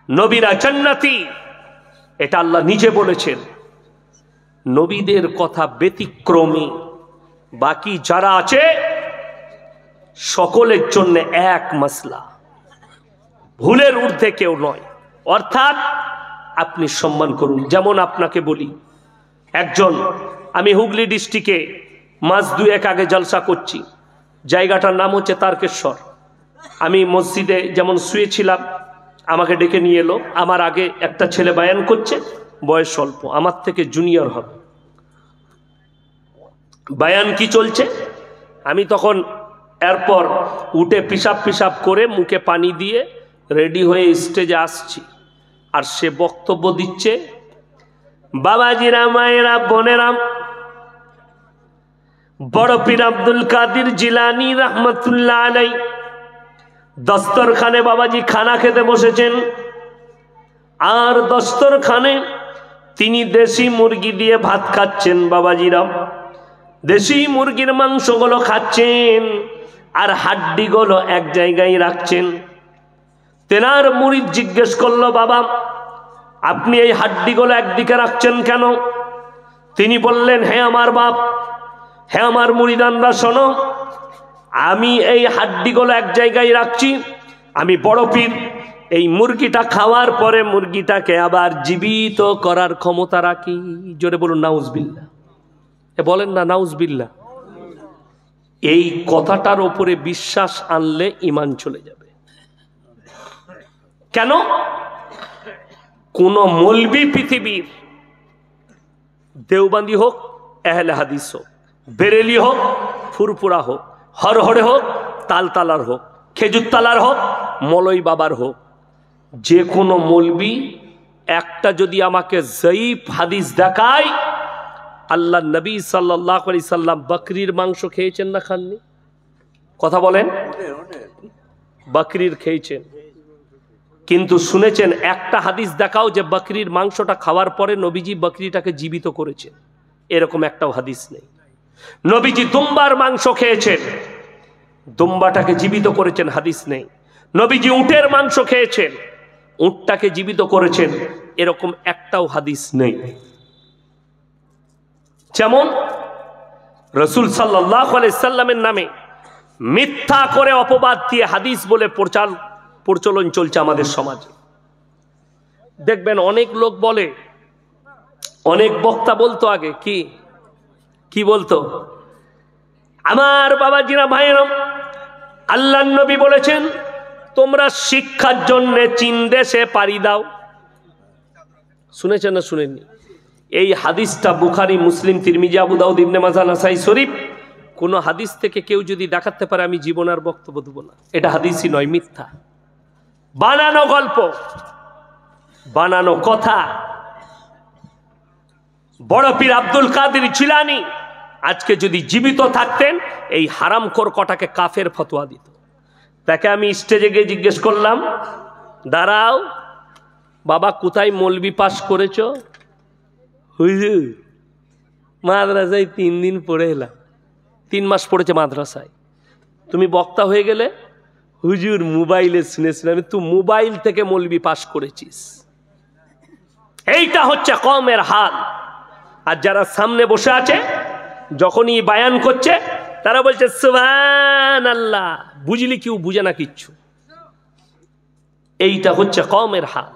A: নবীরা জান্নাতি, এটা আল্লাহ নিজে বলেছেন। নবীদের কথা ব্যতিক্রমী, বাকি যারা আছে সকলের জন্য এক মাসলা, ভুলের ঊর্ধ্বে কেউ নয়। অর্থাৎ আপনি সম্মান করুন। যেমন আপনাকে বলি, একজন, আমি হুগলি ডিস্ট্রিক্টে মাস 2-1 আগে জলসা করছি, জায়গাটার নাম হচ্ছে তারকেশ্বর। আমি মসজিদে যেমন শুয়েছিলাম, আমাকে ডেকে নিয়ে এলো। আমার আগে একটা ছেলে বায়ান করছে, বয়স অল্প, আমার থেকে জুনিয়র হবে। বায়ান কি চলছে, আমি তখন এরপর উঠে পিসাব করে মুখে পানি দিয়ে রেডি হয়ে স্টেজে আসছি, আর সে বক্তব্য দিচ্ছে। বাবাজিরা, মায়েরা, বোনেরা, বড় পীর আব্দুল কাদের জিলানী রহমতুল্লাহ আলাইহি দস্তরখানে বাবাজি খানা খেতে বসেছেন, আর দস্তরখানে তিনি দেশি মুরগি দিয়ে ভাত খাচ্ছেন। বাবাজিরা, দেশি মুরগির মাংসগুলো খাচ্ছেন আর হাড্ডিগুলো এক জায়গায় রাখছেন। তেনার মুরিদ জিজ্ঞেস করলো, বাবা আপনি এই হাড্ডিগুলো একদিকে রাখছেন কেন? তিনি বললেন, হে আমার বাপ, হে আমার মুরিদানরা, শোনো, আমি এই হাড্ডিগুলো এক জায়গায় রাখছি, আমি বড় পীর এই মুরগিটা খাওয়ার পরে মুরগিটাকে আবার জীবিত করার ক্ষমতা রাখি। জোরে বলুন নাউজবিল্লাহ। বলেন না নাউজবিল্লাহ। এই কথাটার উপরে বিশ্বাস আনলে ঈমান চলে যাবে। কেন? কোন মৌলবি পৃথিবীর, দেওবন্দি হোক, আহলে হাদিস হোক, বেরেলি হোক, ফুরফুরা হোক, হরহরে হোক, তালতালার হোক, খেজুর তালার হোক, মলই বাবার হোক, যে কোনো মৌলবি একটা যদি আমাকে জয়ীফ হাদিস দেখায়, আল্লাহ নবী সাল্লাল্লাহু আলাইহি সাল্লাম বকরির মাংস খেয়েছেন না খাননি? কথা বলেন। বকরির খেয়েছেন, কিন্তু শুনেছেন একটা হাদিস দেখাও যে বকরির মাংসটা খাওয়ার পরে নবীজি বকরিটাকে জীবিত করেছেন? এরকম একটাও হাদিস নেই। নবীজি দুম্বার মাংস খেয়েছেন, দুম্বাটাকে জীবিত করেছেন, হাদিস নেই। নবীজি উটের মাংস খেয়েছেন, উটটাকে জীবিত করেছেন, এরকম একটাও হাদিস নেই। যেমন রাসূল সাল্লাল্লাহু আলাইহি সাল্লামের নামে মিথ্যা করে অপবাদ দিয়ে হাদিস বলে প্রচলন চলছে আমাদের সমাজে। দেখবেন অনেক লোক বলে, অনেক বক্তা বলতো আগে, কি বলতো, আমার বাবাজিরা, ভাইয়েরা, আল্লাহর নবী বলেছেন তোমরা শিক্ষার জন্য চীন দেশে পাড়ি দাও। শুনেছেন না শুনেননি? এই হাদিসটা বুখারী, মুসলিম, তিরমিজি, আবু দাউদ, ইবনে মাজাহ, নাসাই শরীফ, কোন হাদিস থেকে কেউ যদি দেখাতে পারে, আমি জীবন আর বক্তব্য দেব না। এটা হাদিসই নয়, মিথ্যা, বানানো গল্প, বানানো কথা। বড় পীর আব্দুল কাদের জিলানী আজকে যদি জীবিত থাকতেন, এই হারামখোর কটাকে কাফের ফতোয়া দিত। তাকে আমি স্টেজে গিয়ে জিজ্ঞেস করলাম, দাঁড়াও বাবা, কোথায় মৌলবি পাস করেছ? হুজুর মাদ্রাসায় 3 দিন পড়ে এলাম। 3 মাস পড়েছে মাদ্রাসায়। তুমি বক্তা হয়ে গেলে? হুজুর মোবাইলে শুনেছিলাম। তুই মোবাইল থেকে মৌলবি পাস করেছিস? এইটা হচ্ছে কওমের হাল। আর যারা সামনে বসে আছে, যখনই বায়ান করছে, তারা বলছে সুবহানাল্লাহ। বুঝলি কেউ বুঝে না কিচ্ছু। এইটা হচ্ছে কওমের হাল।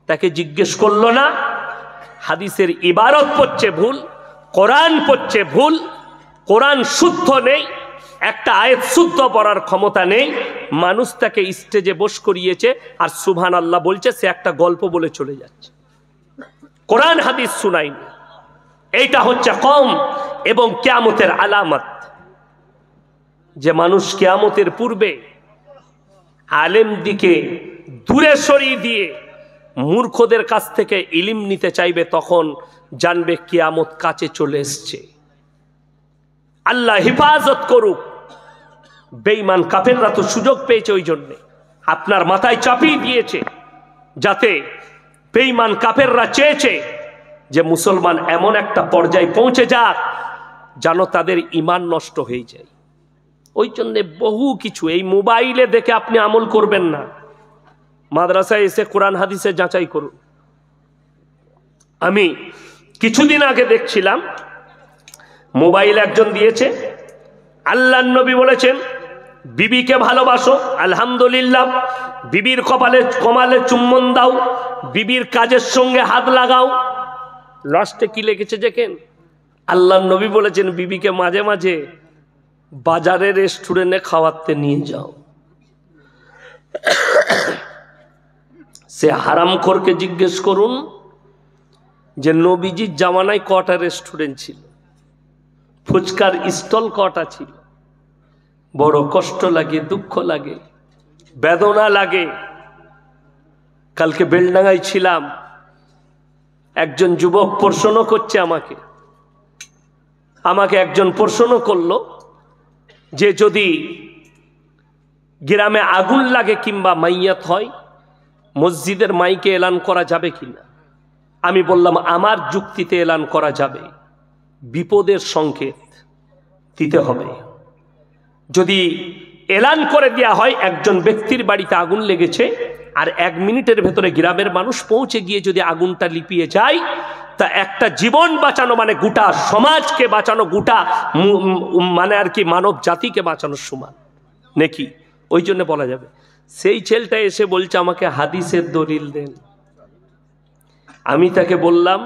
A: তাকে জিজ্ঞেস করলো না, হাদিসের ইবারত পড়ছে ভুল, কোরআন পড়ছে ভুল, কোরআন শুদ্ধ নেই, একটা আয়াত শুদ্ধ পড়ার ক্ষমতা নেই, মানুষ তাকে স্টেজে বস করিয়েছে আর সুবহানাল্লাহ বলছে, সে একটা গল্প বলে চলে যাচ্ছে, কোরআন হাদিস শুনায়নি। এইটা হচ্ছে কওম এবং কিয়ামতের আলামত। যে মানুষ কিয়ামতের পূর্বে আলেম দিকে দূরে সরিয়ে দিয়ে মূর্খদের কাছ থেকে ইলম নিতে চাইবে, তখন জানবে কিয়ামত কাছে চলে এসছে। আল্লাহ হেফাজত করুক। বেঈমান কাফেররা তো সুযোগ পেয়েছে, ওই জন্যে আপনার মাথায় চাপিয়ে দিয়েছে, যাতে বেঈমান কাফেররা চেয়েছে যে মুসলমান এমন একটা পর্যায়ে পৌঁছে যাক যেন তাদের ঈমান নষ্ট হয়ে যায়। ওই জন্যে বহু কিছু এই মোবাইলে দেখে আপনি আমল করবেন না, মাদ্রাসায় এসে কোরআন হাদিসে যাচাই করুন। আমি কিছুদিন আগে দেখছিলাম, মোবাইল একজন দিয়েছে, আল্লাহর নবী বলেছেন বিবিকে ভালোবাসো, আলহামদুলিল্লাহ, বিবির কপালে চুম্বন দাও, বিবির কাজের সঙ্গে হাত লাগাও। লাস্টে কি লিখেছে দেখেন, আল্লাহর নবী বলেছেন বিবিকে মাঝে মাঝে বাজারে রেস্টুরেন্টে খাওয়াতে নিয়ে যাও। সে হারামখোরকে জিজ্ঞেস করুন যে নবীজির জামানায় কটা রেস্টুরেন্ট ছিল? ফুচকার স্টল কটা ছিল। বড় কষ্ট লাগে, দুঃখ লাগে, বেদনা লাগে। কালকে বেলডাঙ্গায় ছিলাম, একজন যুবক প্রশ্ন করছে আমাকে একজন প্রশ্ন করলো যে যদি গ্রামে আগুন লাগে কিংবা মাইয়াত হয়, মসজিদের মাইকে এলান করা যাবে কিনা। আমি বললাম আমার যুক্তিতে এলান করা যাবে, বিপদের সংকেত দিতে হবে। যদি এলান করে দেওয়া হয় একজন ব্যক্তির বাড়িতে আগুন লেগেছে, আর 1 মিনিটের ভেতরে গ্রামের মানুষ পৌঁছে গিয়ে যদি আগুনটা লিপিয়ে যায়, তা একটা জীবন বাঁচানো মানে গোটা সমাজকে বাঁচানো, গোটা মানে আর কি মানব জাতিকে বাঁচানোর সমান নাকি। ওই জন্য বলা যাবে। সেই ছেলেটা এসে বলছে আমাকে হাদিসের দলিল দেন। আমি তাকে বললাম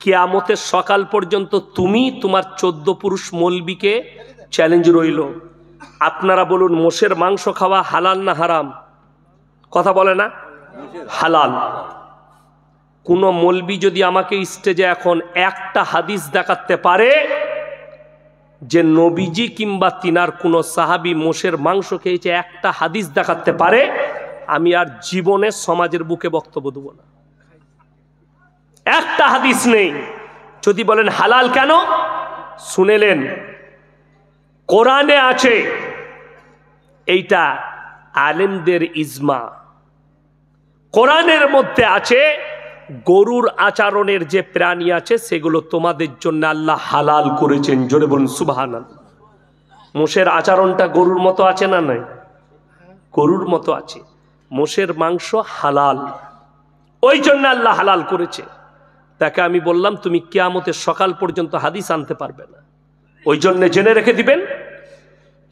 A: কিয়ামতের সকাল পর্যন্ত তুমি তোমার 14 পুরুষ মৌলবীকে চ্যালেঞ্জ রইল, আপনারা বলুন মোষের মাংস খাওয়া হালাল না হারাম? কথা বলে না? হালাল। কোন মৌলবী যদি আমাকে স্টেজে এখন একটা হাদিস দেখাতে পারে যে নবীজি কিংবা তিনার কোন সাহাবী মোষের মাংস খেয়েছে, একটা হাদিস দেখাতে পারে, আমি আর জীবনে সমাজের বুকে বক্তব্য দেব না। একটা হাদিস নেই। যদি বলেন হালাল কেন, শুনেলেন কোরআনে আছে, এইটা আলেমদের ইজমা। কোরআনের মধ্যে আছে গরুর আচরণের যে প্রাণী আছে সেগুলো তোমাদের জন্য আল্লাহ হালাল করেছেন। জোরে বলুন সুবহানাল্লাহ। মোষের আচরণটা গরুর মতো আছে না? নাই, গরুর মতো আছে। মোষের মাংস হালাল, ওই জন্য আল্লাহ হালাল করেছে। তাকে আমি বললাম তুমি কিয়ামতের সকাল পর্যন্ত হাদিস আনতে পারবে না। ওই জন্য জেনে রেখে দিবেন,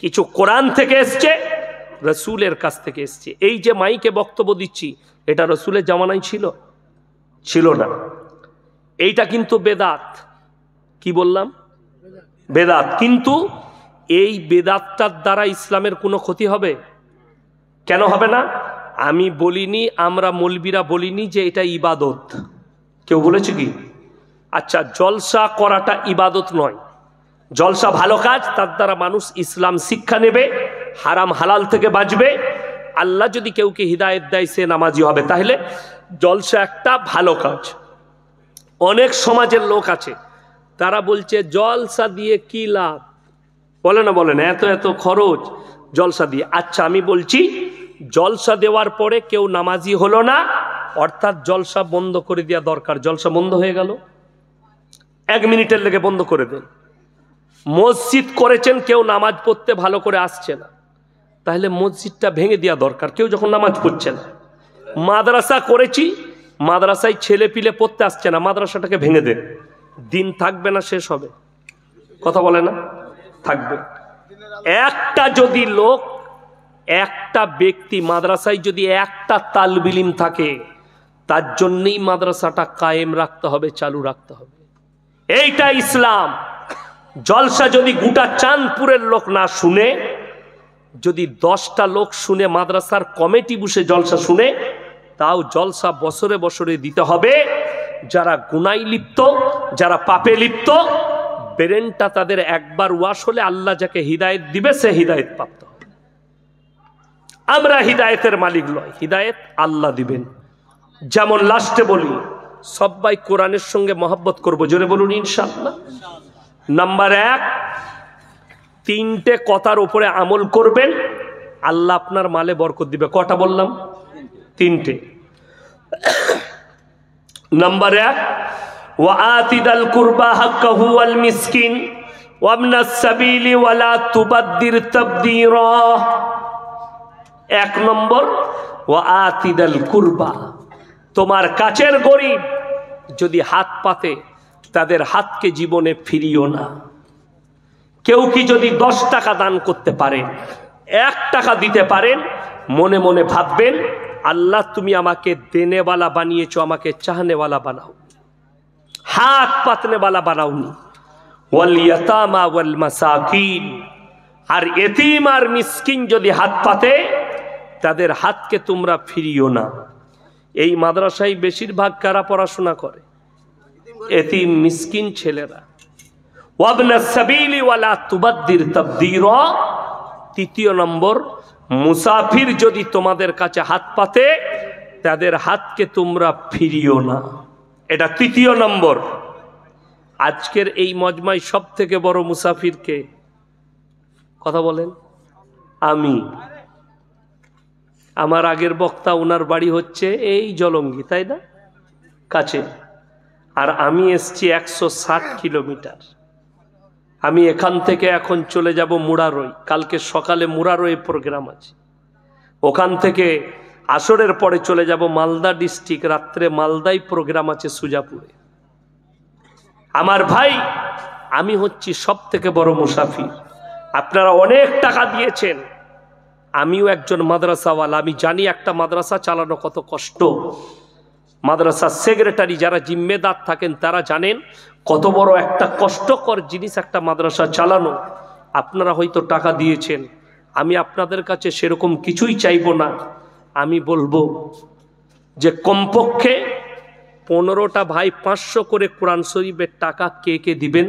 A: কিছু কোরআন থেকে এসছে, রসুলের কাছ থেকে এসছে। এই যে মাইকে বক্তব্য দিচ্ছি, এটা রসুলের জামানায় ছিল না। এইটা কিন্তু বেদাত। কি বললাম? বেদাত। কিন্তু এই বেদাতটার দ্বারা ইসলামের কোনো ক্ষতি হবে? কেন হবে না? আমি বলিনি, আমরা মৌলবীরা বলিনি যে এটা ইবাদত। কেউ বলেছে কি? আচ্ছা, জলসা করাটা ইবাদত নয়। জলসা ভালো কাজ, তার দ্বারা মানুষ ইসলাম শিক্ষা নেবে, হারাম হালাল থেকে বাঁচবে। আল্লাহ যদি কেউকে হিদায়েত দেয় সে নামাজি হবে। তাহলে জলসা একটা ভালো কাজ। অনেক সমাজের লোক আছে তারা বলছে জলসা দিয়ে কি লাভ, বলে না এত এত খরচ জলসা দিয়ে। আচ্ছা আমি বলছি জলসা দেওয়ার পরে কেউ নামাজি হলো না, অর্থাৎ জলসা বন্ধ করে দেওয়া দরকার। জলসা বন্ধ হয়ে গেল, 1 মিনিটের লেগে বন্ধ করে দেন। মসজিদ করেছেন, কেউ নামাজ পড়তে ভালো করে আসছে না, তাহলে মসজিদটা ভেঙে দেওয়া দরকার, কেউ যখন নামাজ পড়ছে না। মাদ্রাসা করেছি, মাদ্রাসায় ছেলে পিলে পড়তে আসছে না, মাদ্রাসাটাকে ভেঙে দেন। দিন থাকবে না, শেষ হবে। কথা বলে না? থাকবে। একটা যদি লোক, একটা ব্যক্তি মাদ্রাসায় যদি একটা তালবিল ইলম থাকে, তার জন্যই মাদ্রাসাটা কায়েম রাখতে হবে, চালু রাখতে হবে। এইটা ইসলাম। জলসা যদি গোটা চাঁদপুরের লোক না শুনে, যদি 10টা লোক শুনে, মাদ্রাসার কমিটি বসে জলসা শুনে, তাও জলসা বছরে বছরে দিতে হবে। যারা গুনায় লিপ্ত, যারা পাপে লিপ্ত, ব্রেনটা তাদের একবার ওয়াশ হলে আল্লাহ যাকে হিদায়েত দিবে সে হিদায়েত প্রাপ্ত হবে। আমরা হিদায়েতের মালিক নয়, হিদায়েত আল্লাহ দিবেন। যেমন লাস্টে বলি, সবাই কোরআনের সঙ্গে মহব্বত করবো, জোরে বলুন ইনশাআল্লাহ। নাম্বার 1, 3টে কথার উপরে আমল করবেন, আল্লাহ আপনার মালে বরকত দিবে। কটা বললাম? 3টে। নাম্বার 1, ওয়া আতিদাল কুরবা হাক্কাহু ওয়াল মিসকিন ওয়া ইবনাস সাবিলি ওয়া লা তুবাদদির তাবদীরা। 1 নম্বর, ওয়া আতিদাল কুরবা, তোমার কাছের গরিব যদি হাত পাতে, তাদের হাতকে জীবনে ফিরিও না। কেউ কি যদি 10 টাকা দান করতে পারেন, 1 টাকা দিতে পারেন, মনে মনে ভাববেন আল্লাহ তুমি আমাকে দেনেওয়ালা বানিয়েছো, আমাকে চাহনেওয়ালা বানাও, হাত পাতনেওয়ালা বানাওনি। ওয়াল ইয়াতামা ওয়াল মাসাকিন, আর এতিম আর মিসকিন যদি হাত পাতে, তাদের হাতকে তোমরা ফিরিও না। এই মাদ্রাসায় বেশিরভাগ কারা পড়াশোনা করে? এতিম মিসকিন ছেলেরা। ওয়াবনাস সাবিলি ওয়ালা তুবাদ্দির তাবদীরা। তৃতীয় নম্বর, মুসাফির যদি তোমাদের কাছে হাত পাতে তাদের হাতকে তোমরা ফিরিও না, এটা তৃতীয় নম্বর। আজকের এই মজমায় সব থেকে বড় মুসাফির কে? কথা বলেন। আমি। আমার আগের বক্তা, ওনার বাড়ি হচ্ছে এই জলঙ্গি, তাই না, কাছে, আর আমি এসছি 160 কিলোমিটার। আমি এখান থেকে এখন চলে যাব মুরারই, কালকে সকালে মুরারই প্রোগ্রাম আছে। ওখান থেকে আসরের পরে চলে যাব মালদা ডিস্ট্রিক্ট, রাত্রে মালদায় প্রোগ্রাম আছে সুজাপুরে। আমার ভাই, আমি হচ্ছি সব থেকে বড় মুসাফির। আপনারা অনেক টাকা দিয়েছেন, আমিও একজন মাদ্রাসাওয়ালা, আমি জানি একটা মাদ্রাসা চালানো কত কষ্ট। মাদ্রাসার সেক্রেটারি যারা জিম্মেদার থাকেন তারা জানেন কত বড় একটা কষ্টকর জিনিস একটা মাদ্রাসা চালানো। আপনারা হয়তো টাকা দিয়েছেন, আমি আপনাদের কাছে সেরকম কিছুই চাইবো না। আমি বলবো যে কমপক্ষে 15টা ভাই 500 করে কোরআন শরীফের টাকা কে কে দিবেন,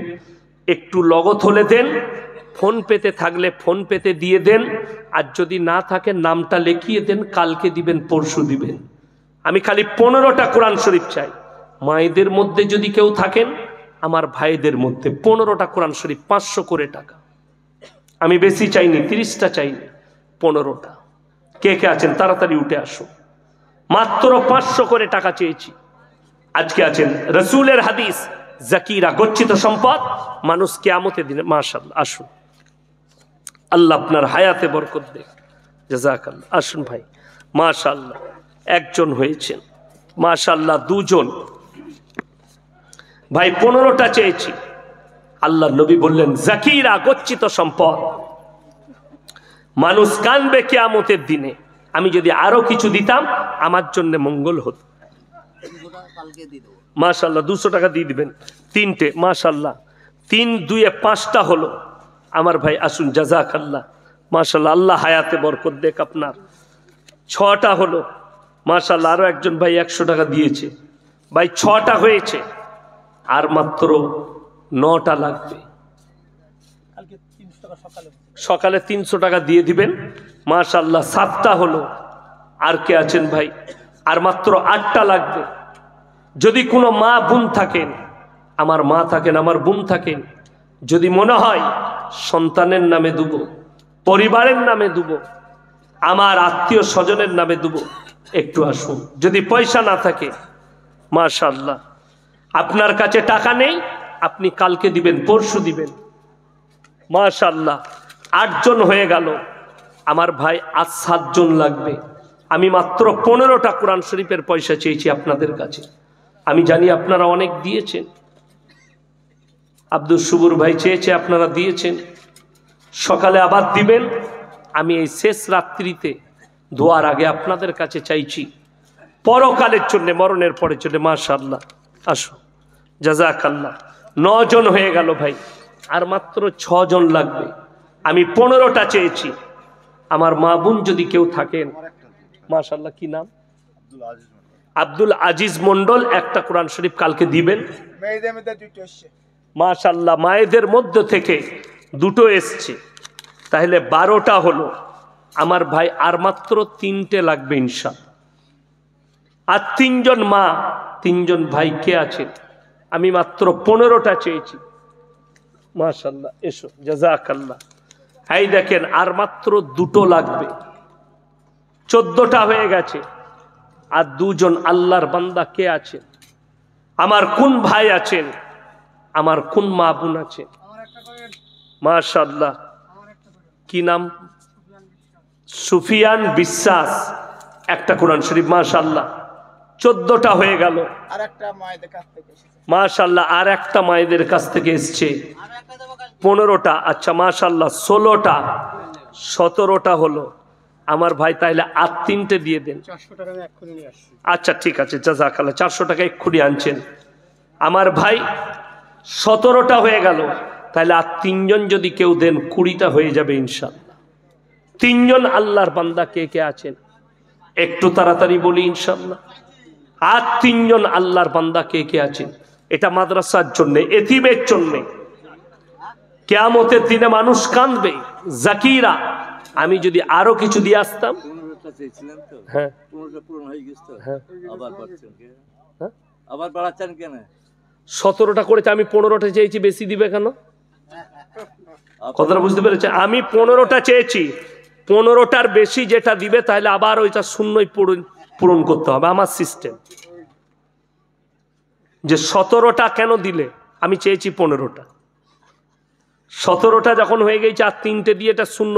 A: একটু লগত হলে দেন, ফোন পেতে থাকলে ফোন পেতে দিয়ে দেন, আর যদি না থাকে নামটা লিখিয়ে দেন, কালকে দিবেন পরশু দিবেন। আমি খালি 15টা কোরআন শরীফ চাই। মায়েদের মধ্যে যদি কেউ থাকেন, আমার ভাইদের মধ্যে 15টা কোরআন শরীফ, 500 করে টাকা। আমি বেশি চাইনি, 30টা চাইনি, 15টা। কে কে আছেন তাড়াতাড়ি উঠে আসো। মাত্র 500 করে টাকা চেয়েছি। আজকে আছেন রসুলের হাদিস, জাকিরা গচ্ছিত সম্পদ, মানুষ কিয়ামতের দিনে। মাশাআল্লাহ, আসুন, আল্লাহ আপনার হায়াতে বরকত দেখ, জাযাকাল্লাহ। আসুন ভাই, মাশাআল্লাহ, একজন হয়েছেন, মাশাআল্লাহ, দুজন ভাই। 15টা চেয়েছি। আল্লাহ নবী বললেন জাকিরা গচ্ছিত সম্পদ, মানুষ কানবে কিয়ামতের দিনে। আমি যদি আরো কিছু দিতাম আমার জন্য মঙ্গল হতো। মাশাআল্লাহ, 200 টাকা দিয়ে দিবেন, 3টে। মাশাআল্লাহ, 3 2 5টা হলো আমার ভাই। আসুন, জাযাকাল্লাহ, মাশাআল্লাহ, আল্লাহ হায়াতে বরকত দেখ আপনার। 6টা হলো, মাশাআল্লাহ। আরো একজন ভাই 100 টাকা দিয়েছে। ভাই 6টা হয়েছে, আর মাত্র 9টা লাগবে। সকালে 300 টাকা দিয়ে দিবেন। মাশাআল্লাহ, 7টা হলো। আর কে আছেন ভাই? আর মাত্র 8টা লাগবে। যদি কোনো মা বোন থাকেন, আমার মা থাকেন, আমার বোন থাকেন, যদি মনে হয় সন্তানের নামে দেব, পরিবারের নামে দেব, আমার আত্মীয় স্বজনের নামে দেব, একটু আসুন। যদি পয়সা না থাকে, মাশাআল্লাহ, আপনার কাছে টাকা নেই, আপনি কালকে দিবেন, পরশু দিবেন। মাশাআল্লাহ, 8 জন হয়ে গেল। আমার ভাই আজ 7 জন লাগবে। আমি মাত্র 15টা কোরআন শরীফের পয়সা চেয়েছি আপনাদের কাছে। আমি জানি আপনারা অনেক দিয়েছেন। আব্দুল সুবুর ভাই চেয়েছে, আপনারা দিয়েছেন। সকালে আবার দিবেন। আমি এই শেষ রাত্রিতে দোয়ার আগে আপনাদের কাছে চাইছি পরকালের জন্য, মরণের পরের জন্য। মাশাআল্লাহ, আসো, জাযাকাল্লাহ। 9 জন হয়ে গেল ভাই, আর মাত্র 6 জন লাগবে। আমি 15টা চেয়েছি। আমার মা বোন যদি কেউ থাকেন, মাশাআল্লাহ, কি নাম? আব্দুল আজিজ মন্ডল। একটা কোরআন শরীফ কালকে দিবেন। মাশাআল্লাহ, মায়েদের মধ্যে থেকে 2টো এসছে, তাহলে 12টা হলো। আমার ভাই আর মাত্র 3টে লাগবে ইনশাআল্লাহ। আর 3 জন মা, 3 জন ভাই কে আছেন? আমি মাত্র 15টা চেয়েছি। মাশাআল্লাহ, এসো, জাযাকাল্লাহ। এই দেখেন, আর মাত্র 2টো লাগবে, 14টা হয়ে গেছে। আর 2 জন আল্লাহর বান্দা কে আছেন? আমার কোন ভাই আছেন? আমার কোন মা বোন আছেন? মাশাআল্লাহ, কি নাম? সুফিয়ান বিশ্বাস। একটা কোরআন শরীফ। মাশাআল্লাহ, 14টা হয়ে গেল। মাশাআল্লাহ, আর একটা মায়েদের কাছ থেকে এসছে। 15টা। আচ্ছা, মাশাআল্লাহ, 16টা, 17টা হলো। আমার ভাই তাইলে আর 3টে দিয়ে দেন। আচ্ছা, ঠিক আছে, জাযাকাল্লাহ। 400 টাকা এক্ষুনি আনছেন। আমার ভাই 17টা হয়ে গেল। তাহলে আর 3 জন যদি কেউ দেন, 20টা হয়ে যাবে ইনশাআল্লাহ। 3 জন আল্লাহর বান্দা কে কে আছেন একটু তাড়াতাড়ি বলি ইনশাআল্লাহ। আর 3 জন আল্লাহর বান্দা কে কে আছেন? এটা মাদ্রাসার জন্য, এতিমের জন্য। কিয়ামতের দিনে মানুষ কাঁদবে জাকিরা। আমি যদি আরো কিছু দিয়ে আসতাম। হ্যাঁ, হ্যাঁ,
B: আবার বাড়াচ্ছেন কেন?
A: 17টা করেছে, আমি 15টা চেয়েছি, বেশি দিবে কেন? কথাটা বুঝতে পেরেছে? আমি 15টা চেয়েছি, 15টার বেশি যেটা দিবে তাহলে আবার ওইটা শূন্যই পূরণ করতে হবে। আমার সিস্টেম যে 17টা কেন দিলে, আমি চেয়েছি 15টা, 17টা যখন হয়ে গেছে আর 3টে দিয়ে এটা শূন্য